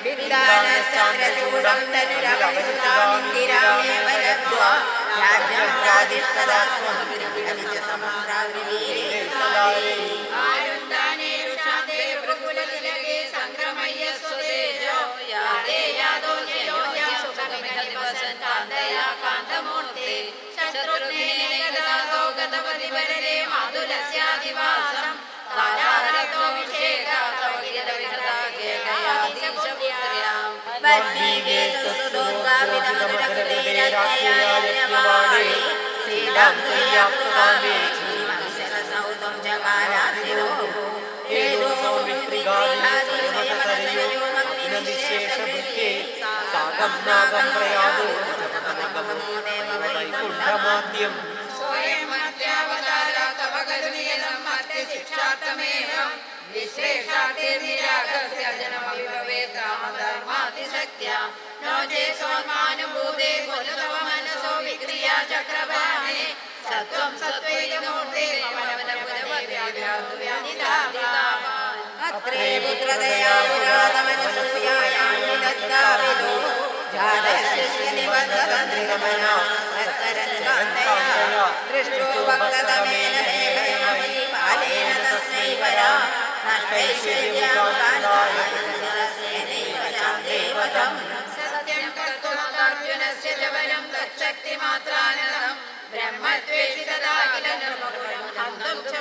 വിദ്യാനശ്ചന്ദ്രചൂഡം തനുരവസുതാമിന്ദിരാമേവ ലബ്ധ്വാ രാജ്യം ും അത്രേ പുത്രതയാ പുരാതമനസൂയായാദോ ജാതശിഷ്യനിബദ്ധതന്ത്രിരമനാ ദൃഷ്ടോ ഭക്തതമേന ദേവയമീ പാലേന തസ്മൈ വരാ നഷ്ടൈശ്വര്യാകാന്തായനൈവ ചാന്ദേവതം സത്യം കർത്തുമർജുനസ്യ ജവനം തച്ഛക്തിമാത്രാനതം ബ്രഹ്മദ്വേഷിതദാഖിലം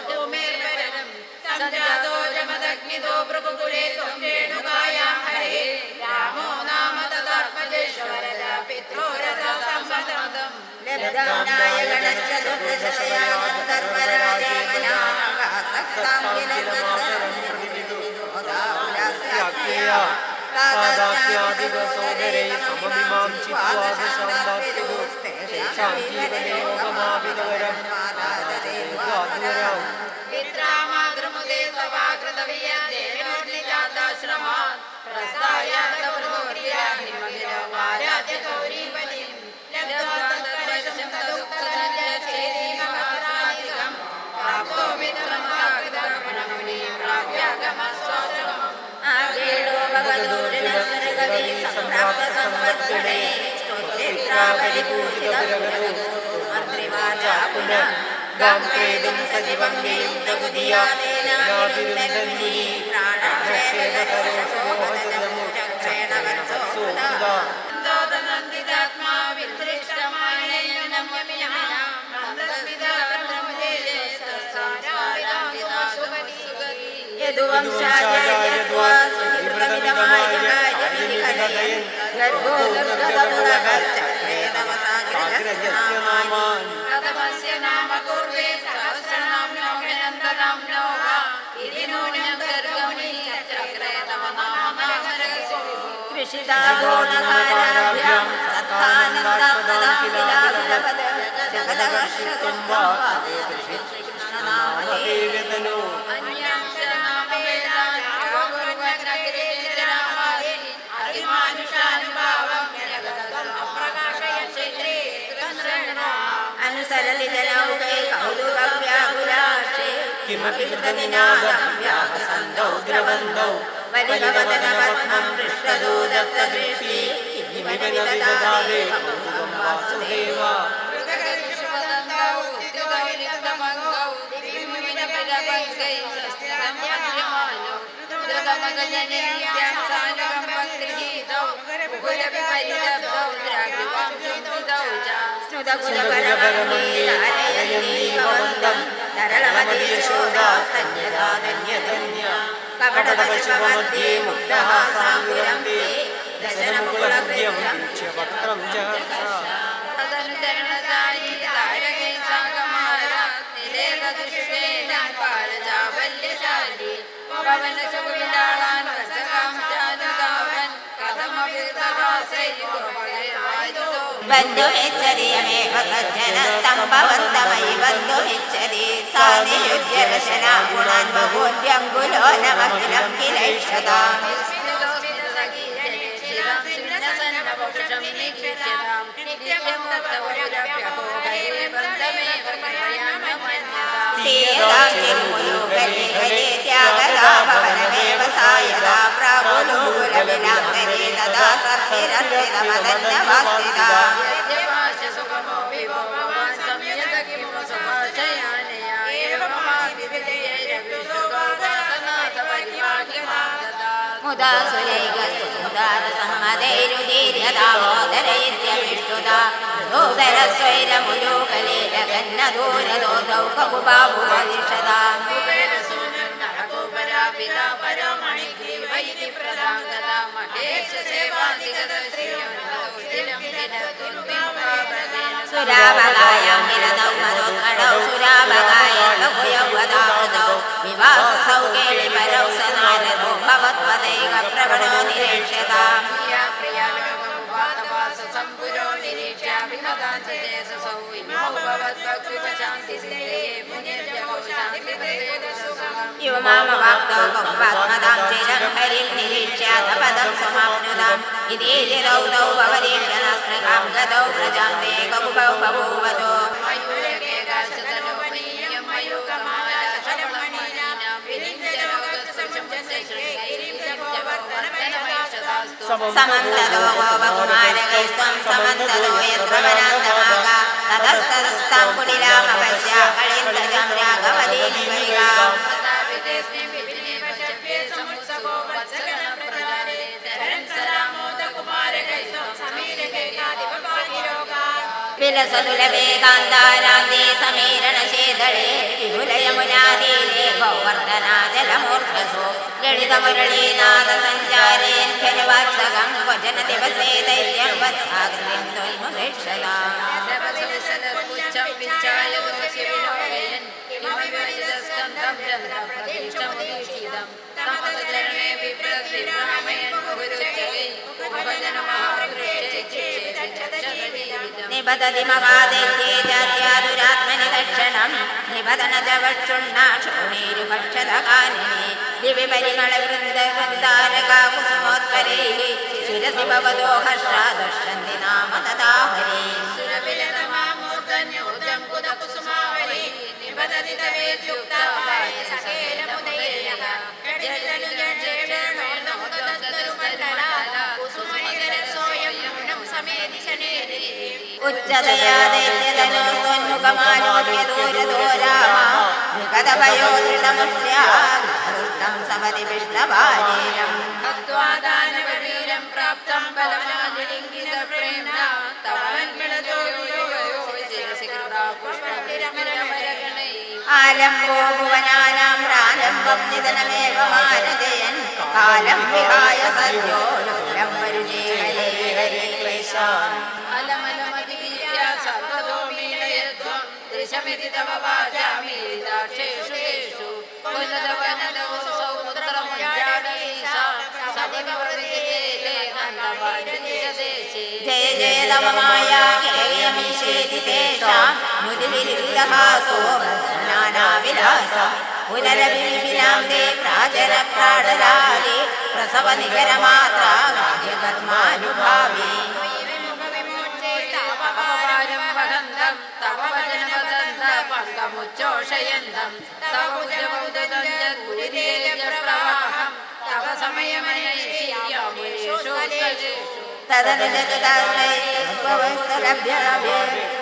ഭൂമേർവരം സഞ്ജാതോ ജമദഗ്നിതോ ഭൃഗുകുലേ ത്വം രേണുകായാം ഹരേ രാമോ നാമ തദാത്മജേശ്വരത പിത്രോരഥാ സമ്മതം ലബ്ധാനായ ഗണശ്ച ദുർദശയാനന്തർവരാജേമനാസക്താം കിലസരം താദാത്മ്യാദിവസോദരേ സമമിമാം ചിത്വാദശാന്താത്മികോസ്തേ ശാന്തീവനയോഗമാവിതവരം ആദരേവാദുരാം വിദ്രാമാതൃമുദേ തവാകൃതവിയദേവോർണിജാതാശ്രമാത് പ്രസ്തായാതപുരോർയാഹിമഹിരവാരാജ്യഗൗരീപതിം ലബ്ധ്വാതദ്വശം തദുക്തധന്യഛേദീമവസ്ത്രാധികം പ്രാപ്തോ മിത്രമാകൃതഗുണമുനീം പ്രാപ്യാഗമസ്വാശ്രമം ആഗേണോ ഭഗവദോർജുനസ്വരഗതി സംപ്രാപ്ത സമ്പദ്ഗണേ സ്തോത്രേത്രാപരിപൂജിതഗുണഗോ മന്ത്രിവാചാ ഗാംപ്രേദം സജീവം ദേയുദ്ധഗുദിയാതേനാതിരുന്ധന്മുനി പ്രാണക്ഷേമസരോഷമോഹജനമുദാ യദുവംശാചാര്യദ്വാ സുഹൃതമിതമായ കാര്യനിധികഥയൻ ഗർഭോ ഗർഗദമുലകർച്ചക്രേതവസാഗ്രജസ്യ നാമാൻ കഥമസ്യ നാമ കുർവേ സഹസ്രനാമ്നോ ഹനന്തനാമ്നോ വാ ഇതി നൂനം ഗർഗമുനി ചക്രേതവ നാമനാമരസ്യ കൃഷിതാഗോണകാരാഭ്യാം സത്താനന്ദാത്മദാഖിലാഭിലപദ ജഗദകർഷിത്വം വാ തദേവ ശ്രീകൃഷ്ണനാമദേവ്യതനോ അന്യാം ശരണാമേതാ അതിമാനുഷാനുഭാവം അനുസരലിതനൗകൈ കൗതുകവ്യാകുലാക്ഷേ കിമപി കൃതനിനാദം വ്യാഹസന്തൗ ദ്രവന്തൗ വലികവദനപത്മം പൃഷ്ടദൂതത്തദൃഷ്ടി കിമിവനിതദാദേ കൗതുകം വാസുദേവ കപടപശുപമധ്യേ മുക്തഹാസാംഗുരം തേ ദശനമുകുലഹൃദ്യം വീക്ഷ്യവക്ത്രം ജഹർഷ തദനുചരണസായി താരകൈ സംഗമാര നിലേകദൃഷ്ടേന പാലജാബല്യശാലി പവനസുവിലാളാൻ വസകാംശാനുതാവൻ കഥമവിർതവാസൈ ഗോപകൈർവായുധോ ബന്ധുമിച്ഛരിയമേവ സജ്ജനസ്തംഭവന്തമയി ബന്ധുമിച്ഛരി സാ നിയുജ്യരശനാ ഗുണാൻ ബഹൂന്യങ്കുലോ നമഖിലം കിലൈക്ഷതാം നിത്യമുക്തവ മേഖലേ ത്യാഗതാ ഭവനമേവ സായതാ പ്രാഗുലൂലവിലാന്തരേ തഥാ സർവ്വരർപ്പിതമദന്യവാസ്തിതാ മുദാ സുരൈകസ്തുദാരസമ്മതൈരുദീര്യതാമോദരയിത്യവിഷ്ടുതാ ദോദരസ്വൈരമുലൂകലേലകന്നദൂരദോധൗ കകുബാബുവദിഷതാ സുരാഭകായാം നിരതൗ മനോത്കടൗ സുരാഭകായ ബഹുയൗവദാമൃതൗ വിവാസസൗകേളി പരൗ സനാരദോ ഭവത്പദൈക പ്രവണോ നിരീക്ഷ്യതാം യുവമാമവാപ്തോ കൗപാത്മതാം ചിരം ഹരിം നിരീക്ഷ്യാതപദം സമാപ്നുതാം ഇതീരിതൗ തൗ അവരീക്ഷണസ്നകാം ഗതൗ പ്രജാം തേ കകുപൗ ബഭൂവതോ സമന്തതോ ഗോപകുമാരകൈസ്ത്വം സമന്തതോ യത്ര വനാന്തമാക തതസ്തതസ്താം കുടിലാമപശ്യ കളിന്ദ്രജം രാഘവദീനിവൈകാം വിലസതുലവേകാന്താരാന്തേ സമീരണശേതളേ വിപുലയമുനാതീരേ ഗോവർദ്ധനാജലമൂർധസോ ലളിതമുരളീനാഥസഞ്ചാരേൻ ഖലുവാത്സകം വചന ദിവസേ ദൈത്യം വത്സാകൃതിം ത്വൽമുപേക്ഷതാം നിബദതി മഹാദൈത്യേജാത്യാദുരാത്മനി ദക്ഷണം നിബദനജവക്ഷുണ്ണാക്ഷോണീരുഭക്ഷതകാലിനി ദിവ്യപരിമളവൃന്ദവൃന്ദാരകാകുസുമോത്കരൈः ശിരസി ഭവതോ ഹർഷാദർശന്തി നാമ തഥാ ഹരേ ഉച്ചതയാ ദൈത്യതനോന്മുഖമാലോക്യ ദൂരദോ രാമ വിഗതഭയോദൃഢമുഷ്ട്യാം സപതി വിഷ്ണവാരീരം ഹത്വാദാനവീരം പ്രാപ്തം ബലമാലിംഗിതപ്രേംണ തവൻമിളതോയോ ശിരസി കൃതാ പുഷ്പവിരമരഗണൈ ആലംബോ ഭുവനാനാം പ്രാലംബം നിധനമേവ മാനജയൻ കാലം വിഹായ സദ്യോ രുദ്രം വരുജേ ഹരേ ഹരേ ക്ലേശാൻ അലമലമതിവീര്യ സർവതോ മീളയത്വം ദൃശമിതി തവ വാചാമീരിതാക്ഷേഷു യേഷു പുനരവനദോസൗ പുത്രമുജാടകീശാ സതിമവൃതിയേതേ കണ്ഠപാണ്ഡിതദേശേ ജയ ജയ തവമായ കേയമീശേതി തേഷാം മുദിവിരുദ്ധഹാസോ നാനാവിലാസം പുനരവിപിനാം ദേ പ്രാചര പ്രാടലാലി പ്രസവ നികരമാത്രാ കാര്യകർമാനുഭാവി തവ വചനവദന്ത പങ്കമുച്ചോഷയന്തം തവ ഉജവദന്തൂരിതേജപ്രവാഹം തവ സമയമനൈഷ്യാമുലേഷു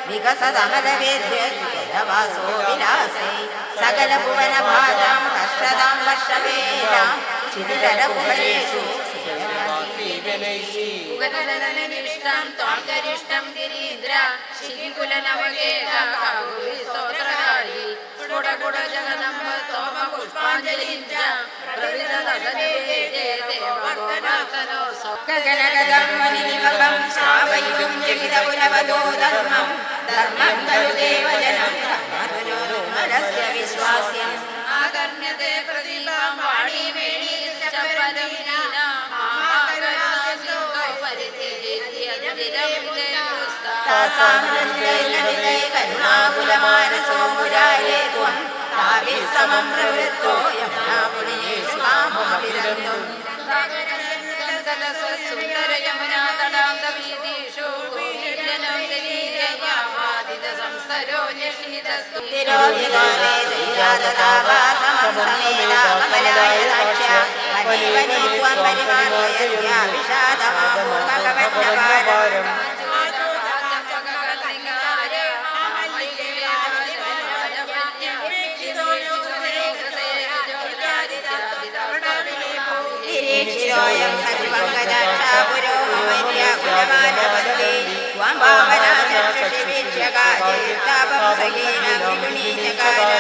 വികസതമലവേദ്യവാസോ വിലാസൈ സകല ഭുവന ഭാജാം കർഷതാം വർഷവേലാം ചിരിതരഭുവനേഷു ഉഗതനിഷ്ടം ത്വാംഗരിഷ്ടം ഗിരീന്ദ്ര ശിരികുലനവകേകാകുലി സ്തോത്രകാരി സ്ഫുടകുട ജഗദംബ തോമ പുഷ്പാഞ്ജലിഞ്ച പ്രവിതതഗതിവേദേ ദേവഗോവർദ്ധനോസോ ഗഗനഗദം മുനിനിവകം ശ്രാവയിതും ജഗിതപുരവദോ ധർമ്മം ധർമ്മം ഖലു ദേവജനം മനസ്യ വിശ്വാസ്യം ആകർണ്യത്തെ പ്രതിഭാം വാണീമേണീശപദം കരുണാകുലമാനസോ മുരാരേ ത്വം താവിൽ സമം പ്രവൃത്തോ യമുനാപുരീഷു കാമമവിരന്തം സുന്ദര യമുനാ തടാന്തവീതീഷു ഗോപീജനം ദലീലയാവാദിത സംസ്ഥരോ ന്യഷീതസ്തു തിരോഹിതോ വേദയാതതാവാ സമ സമേത കമലായ ദാക്ഷ്യ വനേ വനേ ത്വാം പരിമാർഗയത്യ വിഷാദമാപൂർവകവന്നപാരം നിരീക്ഷിതോയം സജീവങ്കദാക്ഷാപുരോ മമര്യ കുലമാനവന്ദേ ത്വാം ഭാവനാചക്ഷുഷിവീക്ഷ്യകാചേതാപം സഖീനം വിഗുണീചകാര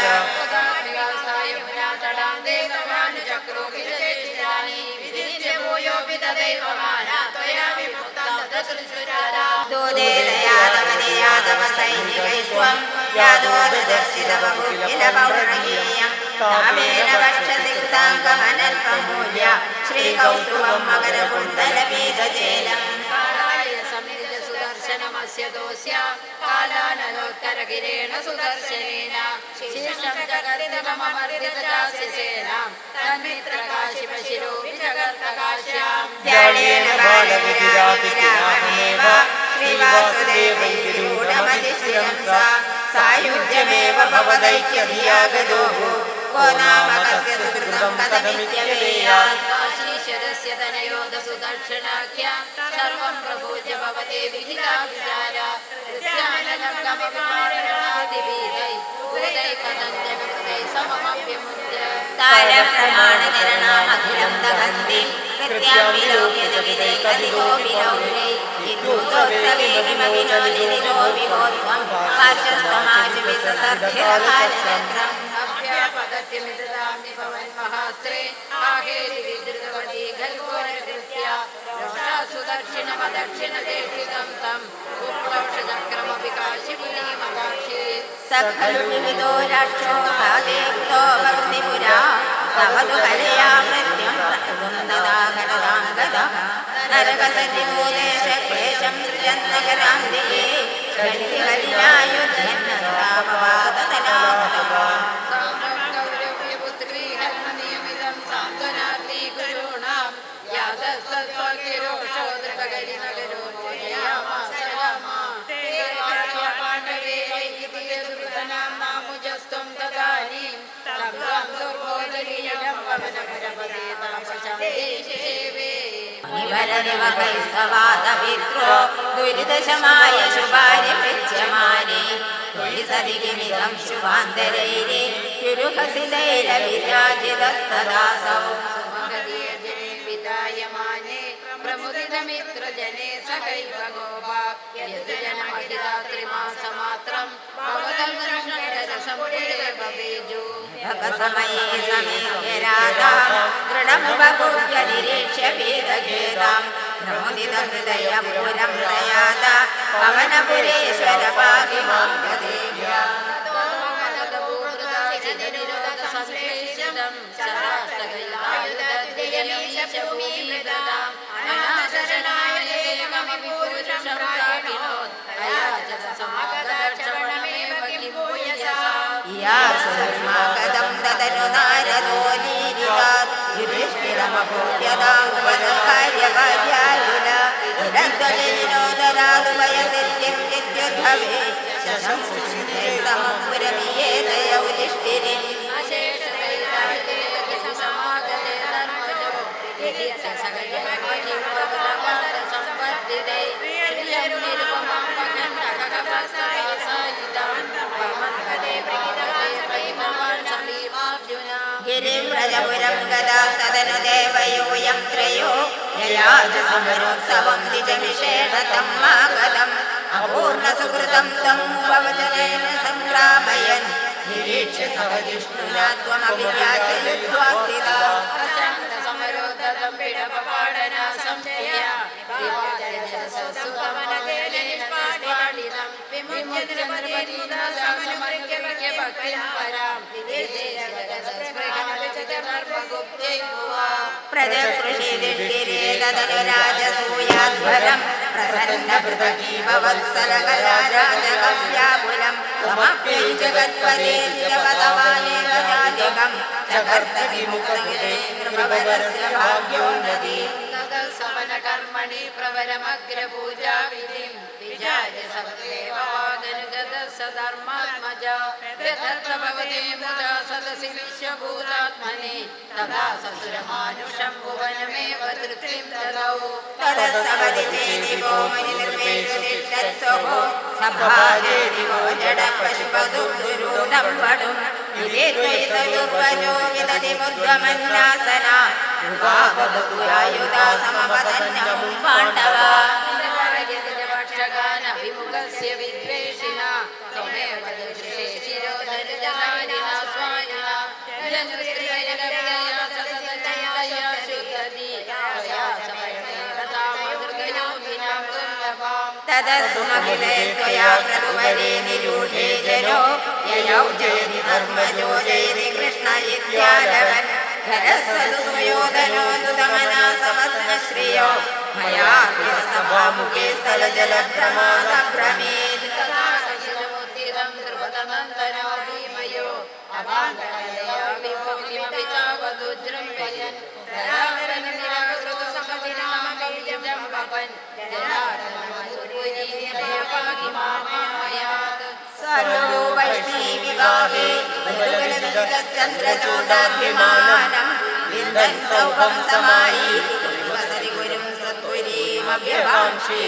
യാദവ സൈനികൈസ്വം യാദോദർശിതവമുഖിലപൗർണീയം താമേന വക്ഷസി കൃതാംഗമനൽപമൂല്യ ശ്രീകൗസ്തുഭം മകരകുണ്ടലപീതചേലം കാലാനലോത്തരകിരേണ സുദർശനേന ശീർഷം ജഗർദിതമമർദിതജാസിസേന തന്മിത്രകാശിപശിരോപി ജഗർത്തകാശ്യാം ധ്യാനേന ബാലവിരാമേവ ശ്രീവാസുദേവൈരൂഢമതിശിരം സായുജ്യമേവ ഭവദൈക്യധിയാഗതോ കോ നാമ കസ്യ സുകൃതം കഥമിത്യവേയാത് ആശീശ്വരസ്യ തനയോദസുദർശനാഖ്യ സർവം പ്രഭൂജ്യ ഭവതേ വിഹിതാ വിചാര ൃത്യാനലംഘമവിമാരണാദിഭീതൈ ഭൂതൈ കഥഞ്ജനകൃതൈ സമമഭ്യമുദ്യ താരപ്രമാണനിരണാമഖിലം ദഹന്തി കൃത്യാം വിലോക്യജവിതൈ കതികോ വിലൗരൈ വിദ്യൂതോത്സവേ കിമവിനോദിനിരോ വിഭോത്വം പാർശ്വസ്തമാശുവിസസർഭിരകാലചക്രം അഭ്യാപദത്യമിതാമി ഭവൻ മഹാസ്ത്രേ ആഹേരി വിദ്രുതവതി ഖൽഘോരകൃത്യ രോഷാസുദർശിനമദക്ഷിണദേഹിതം തം ഉപ്ലോഷചക്രമപി കാശിപുരീമദാക്ഷി സഖലു വിവിധോ രാക്ഷോ ഭാഗേകൃതോ ഭവതി പുരാ തവതു കലയാ മൃത്യും തദാഘടതാംഗതഃ നരകസന്നിമൂലേശക്ലേശം സൃജന്നകരാന്തിയേ യുദ്ധന്നതാപവാദതലാഹതഃ ഗൗരവ്യപുത്രീഹർമ്മനിയമിതം സാന്ത്വനാർത്തി ഗുരുണാം യാദസ്തത്വാക്കിരോഷോദൃപകരിനഗരോ മോദയാമാസ രാമാ പാണ്ഡവേനാം നാമുജസ്ത്വം തദാനീം തം ദുർബോധനീയം പവനപരപദേ താപശാന്തേ നിവരനിവകൈസ്തവാദവിത്രോ ദുരിതശമായ ശുഭാര്യ പൃച്യമാനേ ത്വയി സതികിമിതം ശുഭാന്തരൈരേ കുരുഹസിതൈരവിരാജിതസ്തദാസൗ വിദായമാനേ പ്രമുദിതമിത്രജനേ സഹൈവ ഗോപാ യദുജനമഹിതാത്രിമാസമാത്രം ഭവതൽകൃഷ്ണരസംപുരേവബീജു സമയേ സമീക്യരാധാം ദൃഢമുപകൂപ്യ നിരീക്ഷ്യ ഭീതഖേദാം പ്രമുദിതഹൃദയപുരം പ്രയാത പവനപുരേശ്വര പാഹി മാം ഗദേവ്യാ യാസുമാഗതം ദദനു നാരദോ നീരിതാത് യുധിഷ്ഠിരമഭൂത്യതാംഗകാര്യകാര്യായുല നിരന്തജയിനോദരാതു വയസിദ്ധ്യം വിദ്യുദ്ഭവേ ശശംസുഷിതൈ സമം പുരമിയേതയ യുധിഷ്ഠിരിം गिरिं व्रजपुरं गदा सदनु देवयोऽयं त्रयो ययाजसमरोत्सवं द्विजमिषेण तं मागधम् अपूर्णसुकृतं तं भवजनेन संग्रामयन् निरीक्ष्य सह जिष्णुना त्वमपि याचयित्वा स्थिता प्रजकृषिदिष्टिरेदनुराजसूयाध्वरं प्रसन्नपृथगीव वत्सलकलाराजकव्याकुलं त्वमप्यै जगत्पदे जगपदवानेन जातिकं जगर्तविमुखकृते कृपवरस्य भाग्योन्नति कर्मणि प्रवरमग्रपूजा विधिं विजाय सदेवादनुगत सधर्मात्मजा यथत्र भवते मुदा सदसि विश्वभूतात्मने तदा ससुरमानुषं भुवनमेव तृप्तिं ददौ तदसवदि दिवो मनिर्वेषु तिष्ठत्सुभो सभाजे दिवो जडपशुपदुर्दुरूढं वडुं विदेत्वैतदुर्वजो विदधि मुद्गमन्यासना युगावधुरायुधा समवदन्यमुं पाण्डवा विमुखस्य विद्वेषिणा त्वमेव दृशे शिरोधरजनानिना स्वामिना जनस्त्रियया सततचैतया शुद्धति त्वया समर्पेरतामदृगयोगिनां दुर्लभां तदस्मविदे त्वया प्रभुवरे निरूढे जनो ययौ जयति धर्मजो जयति कृष्ण इत्यालवन् धरस्वदुस्वयोधनो दुदमना समत्नश्रियो मया सभामुखे स्थलजलभ्रमादभ्रमेत् तदा सशिलमुत्थितं कृपतमन्तरो भीमयो अभान्तकलया विभोगिमपि तावदुज्जृम्भयन् धरावरनिराकृतो समविनामकविजं वपन् जनार्दनमधुर्पुरीनिलयपाहि मामामयात् सर्वो वैष्णीविवाहे चन्द्रचूडाभिमानं विन्दन् सौभं समायी अभ्यवांशे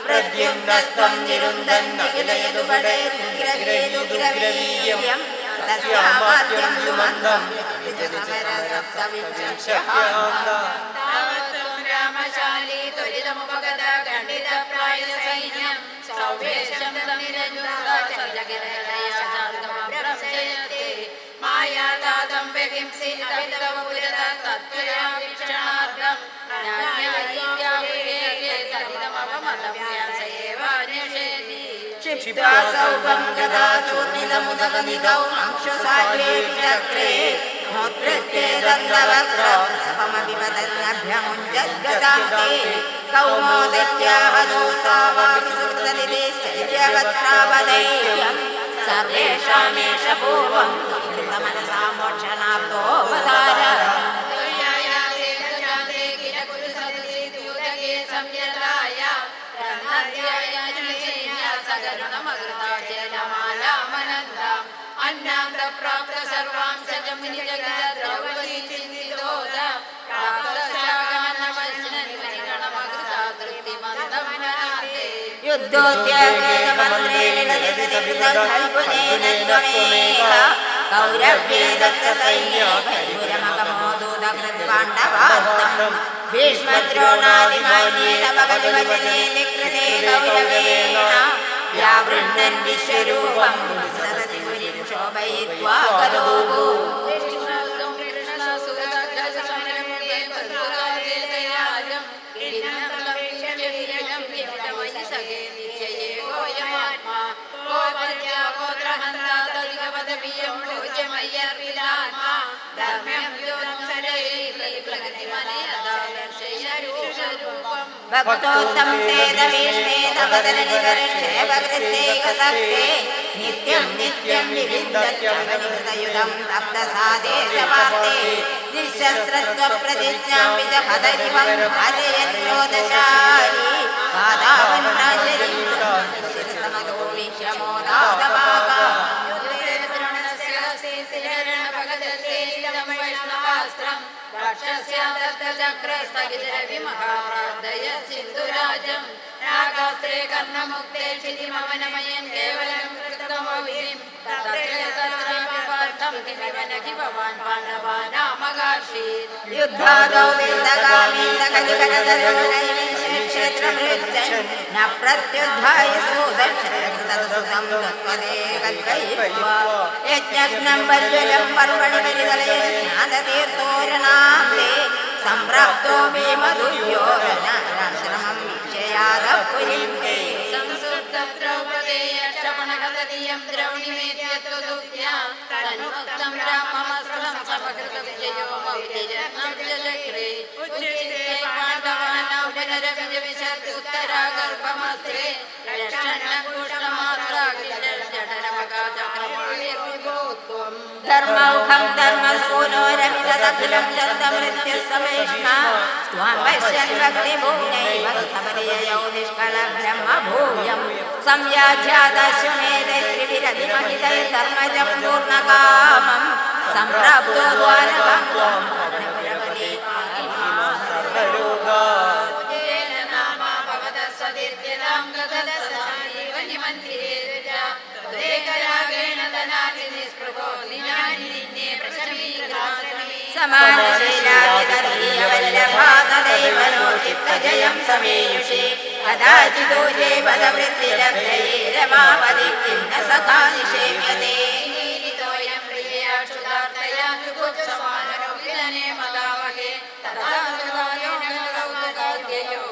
प्रद्युम्नस्तं निरुन्दन्नखिलयदुबडैर्गिरगेदुग्रवीर्यं तस्यामात्यं युमन्दं तावत्त्वं रामशाली त्वरितमुपगत खण्डितप्रायसैन्यं सौवेशं तमिरजुर्गा सजगिरलया शान्तमप्रभजयते मायादातं व्यगिंसि अभितव पुरत तत्त्वया वीक्षणार्थं क्षिप्त्वा सौभं गदा चूर्णितमुदकनिधौ अंशुसाह्ये चक्रे नोत्कृत्ये दन्तवक्त्रमभिवदन्नभ्यमुञ्जद्गदान्ते कौमोदत्यावधौ सा वाविसृतनिदेश्चर्यवक्त्रावदैर्यं सर्वेषामेष पूर्वं कृतमनसा मोक्षणार्थोऽवतार प्राप्त सर्वां सजमुनि जगद द्रौपदी चिन्तितोद प्राप्तशागानवश्ननिमणिगणमकृता तृप्तिमन्दं ननाते युद्धोद्यगमन्त्रे विदधिसृतं खल्पुनेन त्वमेव कौरव्ये दत्तसैन्ये भैमुरमगमोदूतकृत्पाण्डवार्थं भीष्मद्रोणादिमान्येन भगवद्वचने निकृते कौरवेण व्यावृण्णन् विश्वरूपं सरसि पुरीं शोभयित्वा गदोः भक्तोत्तम सेदवीष्णेदवदननिकरक्षेपकृत्यैकसक्ते नित्यं नित्यं विविन्दत्यमनिकृतयुधं तप्तसादेशवार्ते निःशस्त्रत्वप्रतिज्ञां विजहदरिवं भाजयन्योदशायि पादावन्राजयितमतो विश्वमोदादभागा सिन्धुराजं नागास्त्रे कर्णमुक्ते क्षितिमवनमयन् केवलं कृतमौलिं तत्रापि पार्थं किमिव भवान् पाण्डवानामगार्षीत् युद्धादौ वेदगामी सकलकरदरोनैवेशक्षेत्रमृत्यन् न प्रत्युद्धाय सुदर्शनकृतसुतं तत्त्वदे कल्पयित्वा यज्ञघ्नं वज्रलं पर्वणि परितलयति स्नानतीर्थोरणान्ते सम्प्राप्तो भीमदुर्योधनाश्रमं वीक्षयादपुरीं ते संसुप्तद्रौपदेयक्षपणगतधियं द्रौणिमेत्यत्वदुक्त्या तन्मुक्तं राममस्त्रं समकृतविजयो मौलिरत्नं जलक्रे उच्चित्ते पाण्डवानां पुनरभिजविशत्युत्तरा गर्भमस्त्रे लक्षण्णकुष्ठमात्रागिलजठरमगाचक्रपाणिर्विभोत्वम् धर्मौखं धर्मसूनोरभिदखिलं चन्दमृत्युसमेष्मा त्वां पश्यन् भक्तिभूनैव सबर्ययौ निष्कलब्रह्मभूयम् സംയാജ്യാദശ്വമേധൈർവിരതിമഹിതൈർധർമ്മജം പൂർണ്ണകാമം സംപ്രാപ്തോ ദ്വാരകാം ത്വാം ഭവനപുരപതി സർവരോഗാ സമാനശീലാവിതർവല്ലഭാതദൈവനോചിത്തജയം സമേയുഷേ കഥാചിദോജേ പദവൃത്തിരബ്ധയേ രമാപതി കിന്ന സഖാ നിഷേവ്യതേ നീരിതോയം പ്രിയയാക്ഷുതാർത്തയാ യുഗോത്സമാനരോഹിതനേ മദാവഹേ തഥാ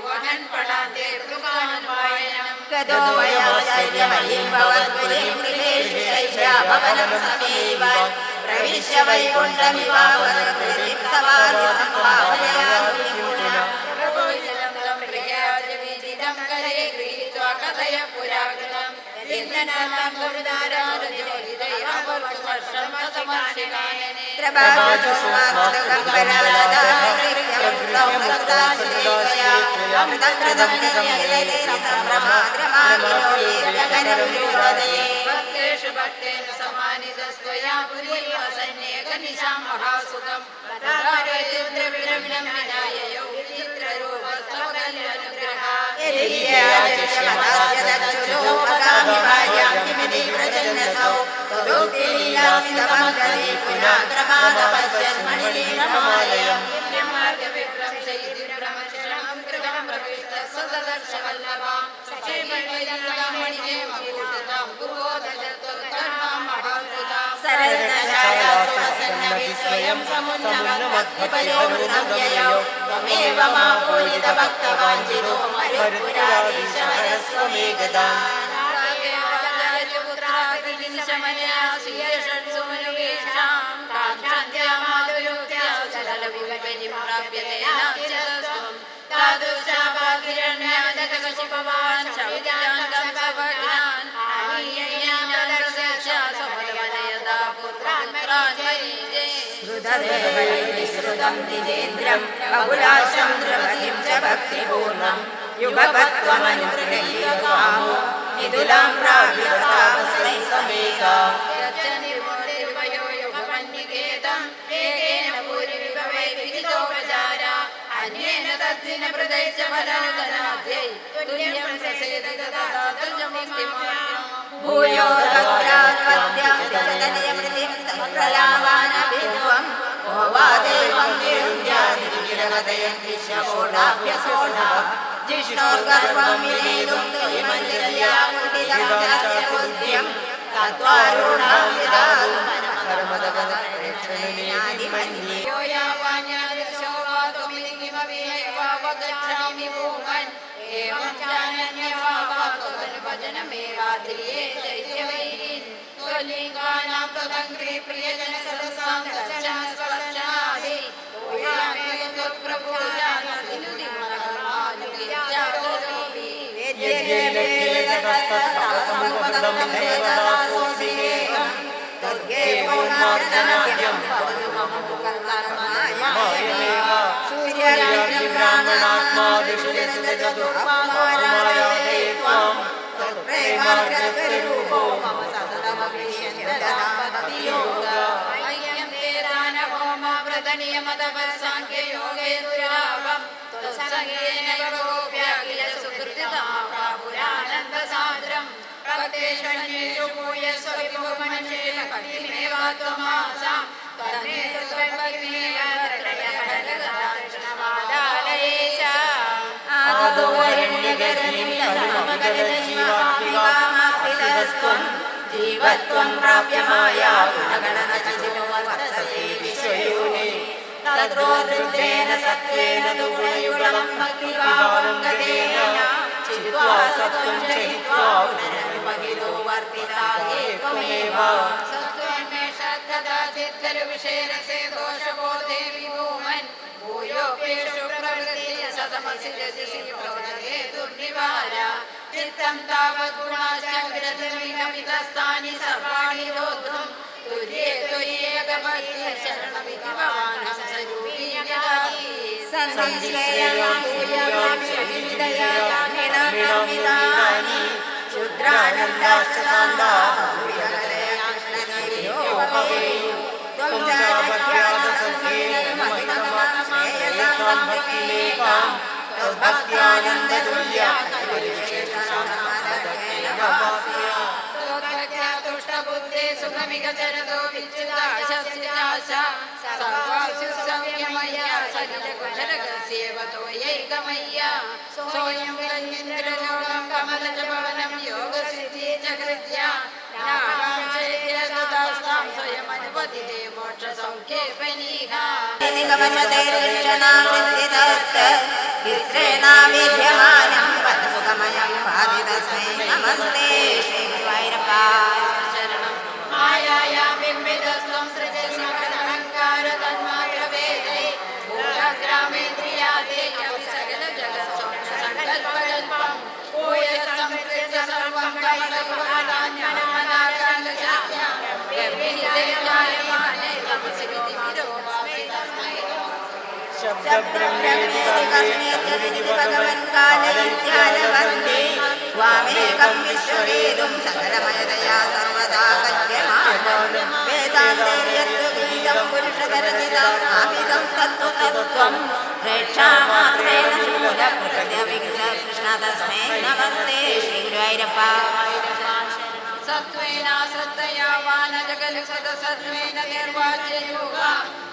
വഹൻ പടാന്തേ മൃഗാനുവായനം ഗതോ വയാചര്യമയീം ഭവദ്ഗുരീം ഗൃഹേഷു ശൈശ്യാഭവനം സമീവാൻ പ്രവിശ്യ വൈകുണ്ഠമിവാവതൃതിം തവാതി സംഭാവനയാതും പുനഃ പ്രഭോജനം തം പ്രിയാജവിദിതം കരേ ഗൃഹീത്വാ കഥയ പുരാകൃതം യജ്ഞനാഥം ഗുരുനാരാജോദിതയാവർത്തുമർഷമതമർഷികാനനേ പ്രഭാജുസ്മാകുതകമ്പരാദാഹൃഹ്യമുക്തം സദാശിവേകയാം തന്ത്രതം നിയതേ സംഭ്രമാദ്രമാവിനോദേ ഭക്തേഷു ഭക്തേന സമാനിതസ്ത്വയാ പുരീ വസന്യേ കനിശാം മഹാസുഖം തഥാരേന്ദ്രവിരമിണം വിനായയോ വിചിത്രരൂപസ്തവകല്യനുഗ്രഹാ സ്വയം സമുന്നമദ്ഭക്തിപരോധമയോ ത്വമേവ മാ പൂരിതഭക്തവാഞ്ചിതോ മരുത്പുരാധീശഹരസ്വമേകദാ ശ്രുതം നിജേന്ദ്രം ബഹുലാശം ദ്രവതിം ച ഭക്തിപൂർണം യുഗപത്വമനുഗ്രഹീതകാമോ വിദുലാം പ്രാപ്യതാവസൈ സമേകാ അന്യേന തദ്ദിന പ്രദൈശ്യ ഫലാനുദനാദ്യൈ തുല്യം സസേദിതദാതജമുക്തിമാർഗം ഭൂയോ ഭദ്രാത്പത്യാം ജഗതനയമൃതിം തത്പ്രലാവാനഭിധ്വം ഭോവാദേവം നിരുദ്യാതിരികിരകതയം വിശ്വകോടാഭ്യസോഢ ജിഷ്ണോർഗർവം വിനേതും ത്വയമഞ്ജലിയാമുദിതം ചാസ്യ ബുദ്ധ്യം തത്വാരുണാം വിദാതും പരമദഗതപ്രേക്ഷണനേതിമന്യേ യോ യാവാന്യാദിശോവാതുമിതികിമവിഹൈവാവഗച്ഛാമി ഭൂമൻ ഏവം ജാനന്യവാവാത്വതനുഭജനമേവാദ്രിയേ ചൈത്യവൈരിൻ ത്വലിംഗാനാം ത്വദംഗ്രി പ്രിയജനസദസാം ദർശനസ്വദർശനാദി ഊയാമേയം ത്വത്പ്രഭൂജാനദിനുദിമനകർമാനുകിത്യാദരോപി വേദ്യലേഖേതതത്തസംവദം ദേവദാസോസിനേഹം തദ്ഗേവോർമാർജനാദ്യം മായമേവ സൂര്യാഗ്നിബ്രാഹ്മണാത്മാദിശ്യസുതജതുർമാരാധേ ത്വാം തത്പ്രേമാഗ്രതരൂപോ മമ സതതമഭിഷ്യന്തദാപതിയോഗാ അയ്യം തേരാനഹോമവ്രതനിയമതപസാഖ്യയോഗേതുരാപം ത്വത്സംഗേനൈവ ഗോപ്യാഖില സുഹൃത്തിതാപുരാനന്ദസാദ്രം ഭക്തേഷു ഭൂയസ്വവിഭുമനുഷ്യേന ഭക്തിമേവാത്വമാസാം ജീവത്വം പ്രാപ്യമായ തദ്രോദ്രുതേന സത്വേന ദുഗുണയുഗളം ഭക്തിഭാവം ഗതേന ചിത്വാ സത്വം ചരിത്വാ പുനരനുപഗിരോ വർത്തിതായേ ത്വമേവ സത്വന്മേഷദ്ദദാചിത്തരു വിഷേരസേ ദോഷബോധേ വിഭൂമൻ ഭൂയോപേഷു പ്രവൃത്തി സതമസി രജസി പ്രോദകേ ദുർനിവാര ചിത്തം താവത് ഗുണാശ്ചഗ്രതമിതസ്ഥാനി സർവാണി രോദ്ധും തുര്യേ ത്വയേകഭക്തി ശരണമിതി ഭവാൻ ഹംസരൂപീ വിദാതി സന്ധിശ്രേയം സൂര്യാം ശരീരദയാ നിണമിതാനി ശുദ്ര ബ്രഹ്മാനന്ദാശ്ച സാന്താഃ തുഷ്ടബുദ്ധേ സുഖമികചരതോ വിച്യുതാശസ്യാശ സർവാസു സൗഖ്യമയ്യ സകലകുശലകസ്യേവതോയൈകമയ്യ സോയം കന്യന്ദ്രലോകം കമലജഭവനം യോഗസിദ്ധി ച കൃത്യ നാഗാംശേത്യദുതാസ്താം സ്വയമനുപതിതേ മോക്ഷസൗഖ്യേ പനീഹ മായായാം ബിംബിതസ്ത്വം സൃജസ്മകലഹങ്കാര തന്മാത്രവേദൈ ഭൂതഗ്രാമേന്ദ്രിയാദേ യവി സകല ജഗത്സംസങ്കൽപകൽപം ഭൂയസംകൃത്യ സർവം കമലകുമാരാന്യനമനാകാലശായ ഗംഭീരേ ജായമാനേ തമസി വിധിവിരോവാസി തസ്മൈ േകം വിശ്വവേദം സകലമയതയാ സർവദാ കല്യമാനം വേദാന്തേര്യത്വഗീതം പുരുഷധരചിതം തത്വം പ്രേക്ഷാമാത്രേണ ശൂലപ്രകൃതിവിഘ്ന തസ്മൈ നമസ്തേ ശ്രീ ഗുരുവായൂരപ്പ സത്വേന ശ്രദ്ധയാ വാനജഗലുസദസത്വേന നിർവാച്യരൂപ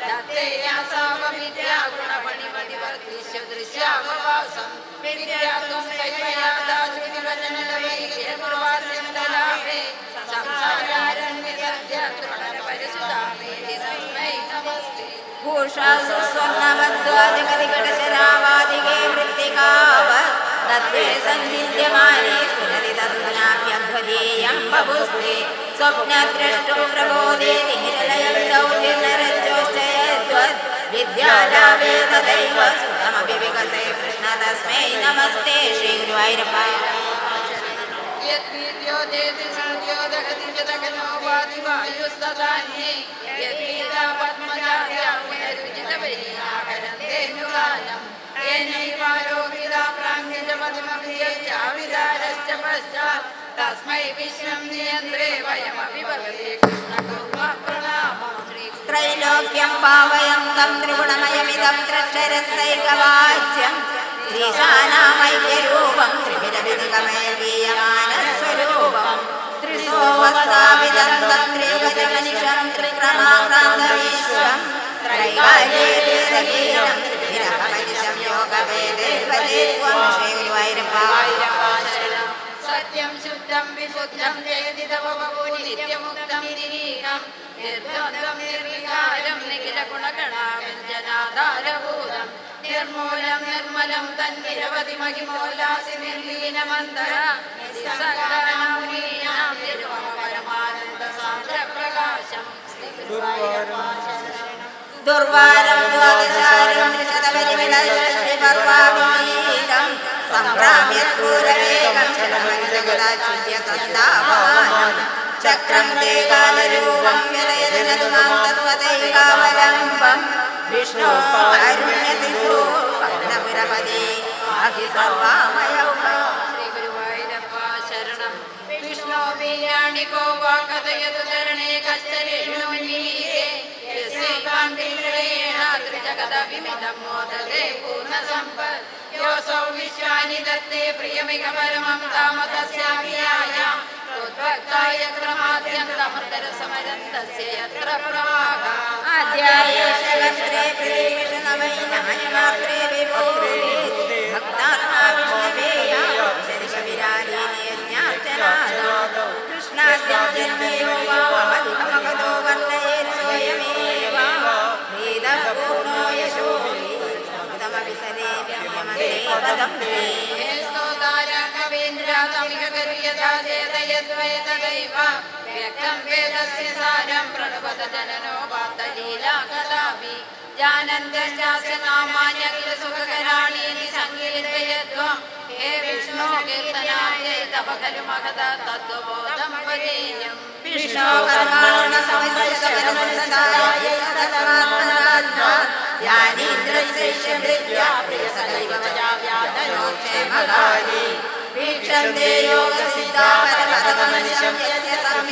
ദത്തേയാസാവവിദ്യാ ഗുണപണിപതിവർദ്ധിശ്യ ദൃശ്യാവവാസം വിദ്യാത്വം സൈവയാദാശ്രുതിവചനലവൈകൃവാസ്യം ദലാഭേ സംസാരാരണ്യസദ്യത്വപരിസുതാമേതി തസ്മൈ നമസ്തേ ഭൂഷാസു സ്വർണവദ്വാദികടികടശരാവാദികേ വൃത്തികാവത് തദ്വേ സഞ്ചിന്യമാനേ സുരരിതദുനാഭ്യധ്വജേയം ബഭുസ്തേ സ്വപ്നദ്രഷ്ടും പ്രബോധേ നിഹിതലയം ദൗർജന്യരജ്ജോശ്ചയദ്വത് വിദ്യാലാഭേ തദൈവ സുതമപി വികസേ കൃഷ്ണ തസ്മൈ നമസ്തേ ശ്രീ ഗുരുവായൂരപ്പ യദ്വീദ്യോ ദേതി സൂര്യോ ദഹതി ജതകനോ വാതി വായുസ്തദാന്യേ യദ്വീതാ പദ്മജാര്യാ പുനരുചിതപരിഹാരന്തേനുകാലം യേനൈവാരോപിതാ പ്രാഞ്ജപതിമഭിയച്ചാവിതാരശ്ച പശ്ചാത് തസ്മൈ വിശ്വം നിയന്ത്രേ വയമപി ഭഗവേ കൃഷ്ണ കുർമഃ പ്രണാമം ശ്രീ ത്രൈലോക്യം പാവയന്തം ത്രിഗുണമയമിദം ത്രക്ഷരസൈകവാച്യം ത്രിശാനാമൈക്യരൂപം ത്രിവിധവിധഗമയഗീയമാനസ്വരൂപം ത്രിസോവസ്താവിദന്തം ത്രിയുഗജമനിഷം ത്രിപ്രണാക്രാന്തവിശ്വം ത്രൈകാര്യേതീരം ത്രിവിരഹമനിശം യോഗവേദേ ത്വം ശ്രീ ഗുരുവായൂരപ്പ സത്യം ശുദ്ധം വിശുദ്ധം ജയതിതവപൂരി നിത്യമുക്തം നിരീഹം നിർദ്വന്ദ്വം നിർവികാരം നിഖില ഗുണഗണാവ്യഞ്ജനാധാരഭൂതം നിർമൂലം നിർമ്മലം തന്നിരവധി മഹിമോല്ലാസി നിർലീനമന്തര നിസ്സംഗാനാം നീനാം തിരുമപരമാനന്ദ സാന്ദ്രപ്രകാശം ദുർവാരം ദ്വാദശാരം ഋഷതപരിമിളശ്രീപർവാഭിമീതം സംഭ്രാമ്യക്രൂരവേഗം ചലമഞ്ജഗദാച്യുത്യസന്താപമാനം ചക്രം തേ കാലരൂപം യതയജനതുമാം തത്വതൈകാവലംബം വിഷ്ണോ കാരുണ്യസിന്ധോ പവനപുരപതി അഭി സർവാമയൗ ശ്രീ ഗുരുവായൂരപ്പ ശരണം വിഷ്ണോ വീര്യാണികോ വാ കഥയതു ചരണേ കശ്ചരേണോന്മീലേ യസ്യൈകാന്തിരേണ ത്രിജഗദവിമിതം മോദതേ പൂർണ്ണസമ്പദ് യോസൗ വിശ്വാനി ദത്തേ പ്രിയമിക പരമം താമതസ്യാമിയായാം ത്വദ്ഭക്തായ ക്രമാദ്യന്തമൃതരസമരന്തസ്യ യത്ര പ്രവാഹ ആദ്യായേഷകസ്ത്രേ പ്രിയേഷണവൈ ന്യായമാത്രേ വിഭൂതി ഭക്താത്മാ വിഷ്ണവേയാ ശരിശവിരാലീനിയജ്ഞാചനാദോ കൃഷ്ണാദ്യം ജന്മയോ വാമധികമകതോ വർണ്ണയേത് സ്വയമേവ വേദപൂർണോ യശോഭി സമവിസരേവ്യമമതേ പദം തേ വ്യക്തം വേദസ്യ സാരം പ്രണവത ജനനോ വാർത്തലീലാകലാപി ജാനന്ദശ്ചാസ്യ നാമാന്യഖില സുഖകരാണീതി സംഗീതയത്വം ഹേ വിഷ്ണു കീർത്തനായൈ തവ ഖലു മഹത തത്വബോധം പരേയം വിഷ്ണോ കർമാണ സമസ്തകരമനസായ സദമാത്മനാത്മാ ജ്ഞാനീന്ദ്രസ്യ ഭൃത്യാ പ്രിയസദൈവ ക്ഷേമകാരി വീക്ഷന്തേ യോഗസിദ്ധാ പരമതമ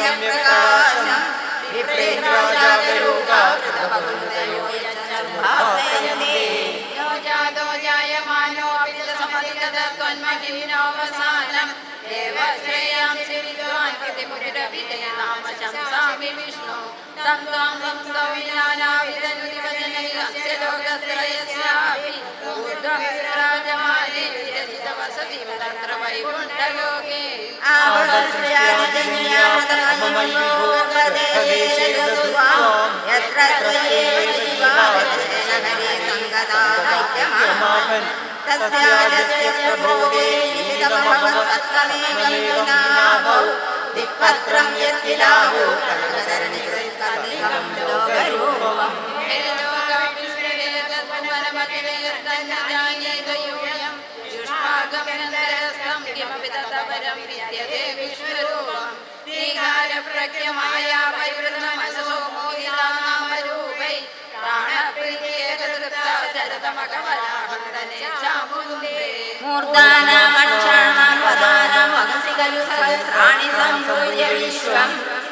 സമ്യക്പ്രകാശം വിപ്രേന്ദ്രാജാഗരൂകാസയന്തേ യോ ജായമാനോ അവിതസമധിഗതത്വന്മഹിനോവസാനം ദേവശ്രേയാംസി വിദ്വാൻ കൃതിമുരിരവിജയനാമ ശംസാമി വിഷ്ണു തം ത്വാം സംസ്തവിനാനാവിധനുദിവജനൈകസ്യ ലോകത്രയസ്യാപി ഊർധ്വം വിരാജമാനേ വിരജിതവസതി തത്ര വൈകുണ്ഠലോകേ തസ്യാജസ്യ പ്രഭോഗേ നിമിതമഭവത്തത്വമേകം വിനാഭൗ ദിക്പത്രം യത്തിലാഹു കനകധരണികൃത്കർണികം ലോകരൂപം പ്രജ്ഞമായ പരിവൃതമനസോ മോദിതാനാമരൂപൈ മൂർധാനാമക്ഷാണാൻവദാനാമഹസി സഹസ്രാണി സംസൂര്യ വിശ്വം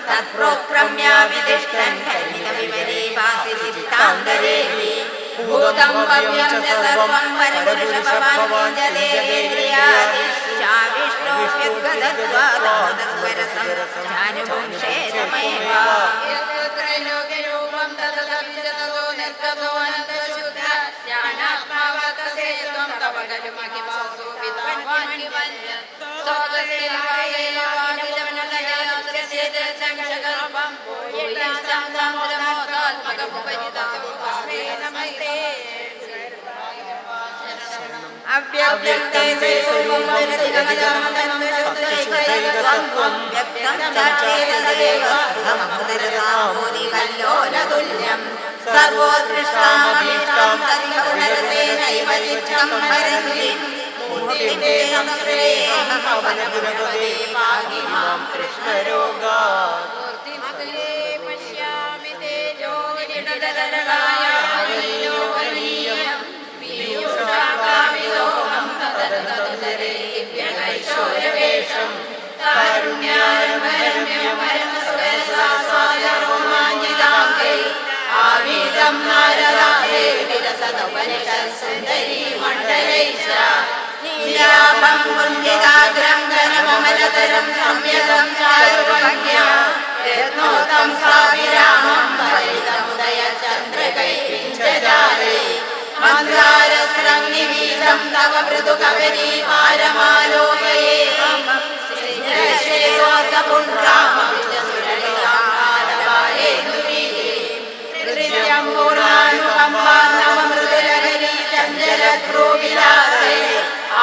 തത്പ്രോക്രമ്യാപി തിഷ്ഠൻ പരിമിതവിമലേ ഭാസി ചിത്താന്തരേവി ഭൂതം ഭവ്യം ച സർവം വരപുരുഷഭവാൻ ജലേന്ദ്രിയാദിശ്യാവിഷ്ണോപ്യുദ്ഗതത്വാദസ്വരസം ജാനുഭുംക്ഷേതമേവ ത്രൈലോക്യരൂപം തദവിജതോ നിർഗതോ അനന്തശുദ്ധ ജ്ഞാനാത്മാവതസേത്വം തവ ഖലു മഹിമാസോ പിതാവാന്യവന്യ സ്വഗതേവാഗിതവനലയാത്രസ്യേതചക്ഷഗർഭം ഭൂയിഷ്ഠം സാന്ദ്രമോദാത്മകമുപരിതമസ്മേ അവ്യക്തേ സ്വരൂപം ശുദ്ധൈകസത്വം വ്യക്തം ചാചേതദേവ സമമുദരസാമോദികല്ലോലതുല്യം സർവോത്കൃഷ്ടാമഭീഷ്ടാം തദികപുനരസേനൈവ ചിത്തം ഹരന്തി മൂർത്തിമേ സംശ്രേയം പവനഗുണപദേ പാഹി മാം കൃഷ്ണരോഗാത് മൂർത്തിമതേ പശ്യാമി തേജോ നിടതരകായ ഹരിയോഗനീയം പീയൂഷാകാമിലോകം തദതദുദരേ ദിവ്യൈശ്വര്യവേഷം കാരുണ്യാരമരമ്യമരമസ്വരസാസാരോമാഞ്ജിതാംഗൈ ആവിദം നാരദാദേ വിലസദോപനിഷത്സുന്ദരീ മണ്ഡലൈശ്ച നീലാഭം കുञ्जिതാഗ്രം ഘനമമലതരം സംയതം ചാരുഭംഗ്യാ രത്നോത്തം സാവിരാമം ഭരിതമുദയചന്ദ്രകൈ പിഞ്ചജാലൈ മന്ത്രാരസ്രംനിവീതം തവ മൃദുകവരീ പാരമാലോകയേവം പൂർണ്ണാനുകമ്പാർണവമൃദുലഹരീ ചഞ്ചലധ്രുവിലാസൈ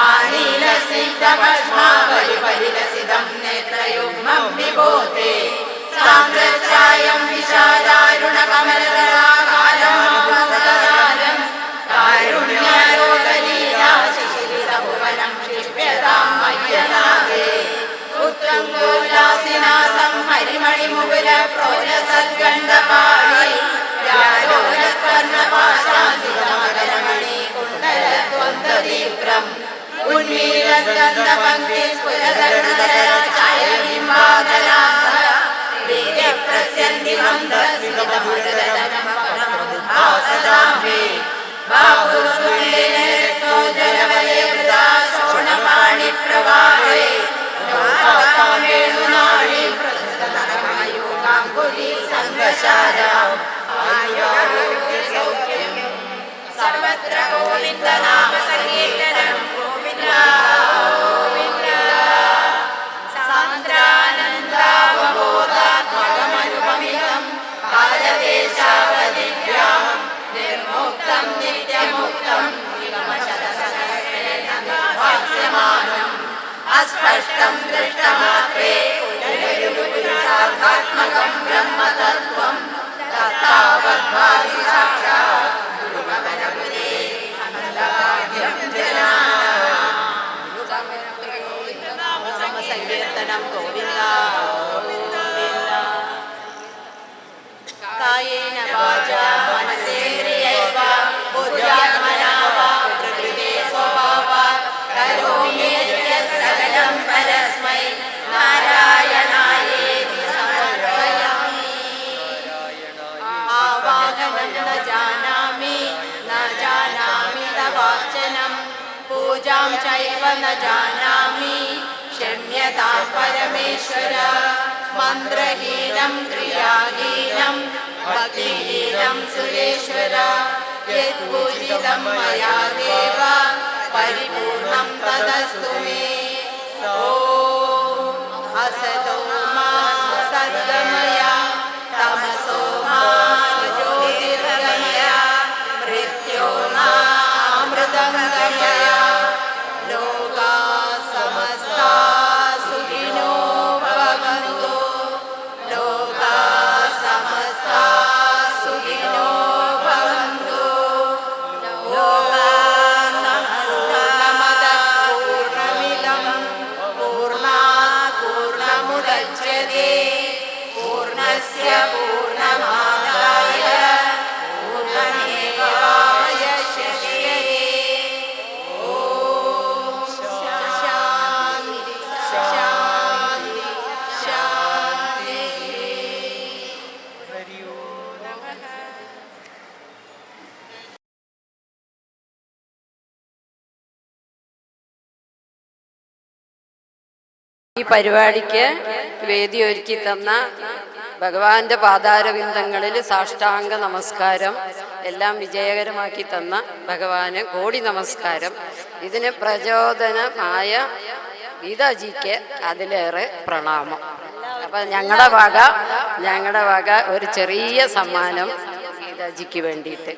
ആനീലസ്നിഗ്ധഭസ്മാവലിപരിലസിതം നേത്രയുഗ്മം വിഭൂതേ സാന്ദ്രച്ഛായം വിശാലാരുണകമലദളാകാരം കാരുണ്യാരോഗലീലാശിശിരിതഭുവനം ക്ഷിപ്യതാം മയ്യനാഗേ ഉത്തംഗോലാസിനാസം ഹരിമണിമുകുല പ്രോജസദ്ഗണ്ഡപാണി വ്യാലോലകർണപാശാന്തിതമകരമണി കുണ്ടലദ്വന്ദ്വദീപ്രം ഉന്മീലദ്വന്ദ്വപംക്തി സ്ഫുരതരുണതരഛായബിംബാദലാംബര വീര്യപ്രസ്യന്തി മന്ദസ്മിതമധുരതരമപരമൃദുഭാസദാംബേ ബാഹുതുല്യേന രക്തോജ്വലവലേ വൃതാ ശോണപാണിപ്രവാഹേ ലോകാവേണുനാളീം പ്രസുതതരമായൂകാംബുലീ സംഘശാലാം ആയുരാരോഗ്യസൗഖ്യം സർവത്ര ഗോവിന്ദനാമ സങ്കീർത്തനം ഗോവിന്ദ ഗോവിന്ദ സാന്ദ്രാനന്ദാവബോധാത്മകമനുപമിതം കാലദേശാവധിഭ്യാം നിർമുക്തം നിത്യമുക്തം നിഗമശതസഹസ്രേണ അസ്പഷ്ടം ദൃഷ്ടമാത്രേ പുനരുപുരുഷാർത്ഥാത്മകം ബ്രഹ്മതത്വം തഥാവദ്ഭാതി സാക്ഷാത് ഗുരുഭവനപുരേ അനന്തഭാഗ്യം സങ്കീർത്തനം ഗോവിന്ദ ഗോവിന്ദ കായേന വാചാ മനസേന്ദ്രിയൈവ ബുദ്ധ്യാത്മനാ വാ പ്രകൃതേ സ്വഭാവാത് കരോമി യത്സകലം പരസ്മൈ നാരായണായേതി സമർപ്പയാമി ത്വം ചൈവ ന ജാനാമി ക്ഷമ്യതാം പരമേശ്വര മന്ത്രഹീനം ക്രിയാഹീനം ഭക്തിഹീനം സുരേശ്വര യത്പൂജിതം മയാ ദേവ പരിപൂർണം തദസ്തു മേ ഓം അസതോ മാ സദ്ഗമയ തമസോ മാ ജ്യോതിർഗമയ മൃത്യോർമാമൃതംഗമയ ലോകാ സമസ്താ സുഖിനോ ഭവന്തു ലോകാ സമസ്താ സുഖിനോ ഭവന്തു ലോകാ സമസ്താ പൂർണ്ണമിദം പൂർണ്ണാത് പൂർണ്ണമുദച്യതേ പൂർണ്ണസ്യ പൂർണ്ണമാദായ പൂർണ്ണമേവാവശിഷ്യതേ. ഓം ശാന്തി ശാന്തി ശാന്തി. ഈ പരിപാടിക്ക് വേദി ഒരുക്കി തന്ന ഭഗവാന്റെ പാതാരവിന്ദങ്ങളിൽ സാഷ്ടാംഗ നമസ്കാരം, എല്ലാം വിജയകരമാക്കി തന്ന ഭഗവാന് കോടി നമസ്കാരം. ഇതിന് പ്രചോദനമായ ഗീതാജിക്ക് അതിലേറെ പ്രണാമം. അപ്പം ഞങ്ങളുടെ വക ഒരു ചെറിയ സമ്മാനം ഗീതാജിക്ക് വേണ്ടിയിട്ട്.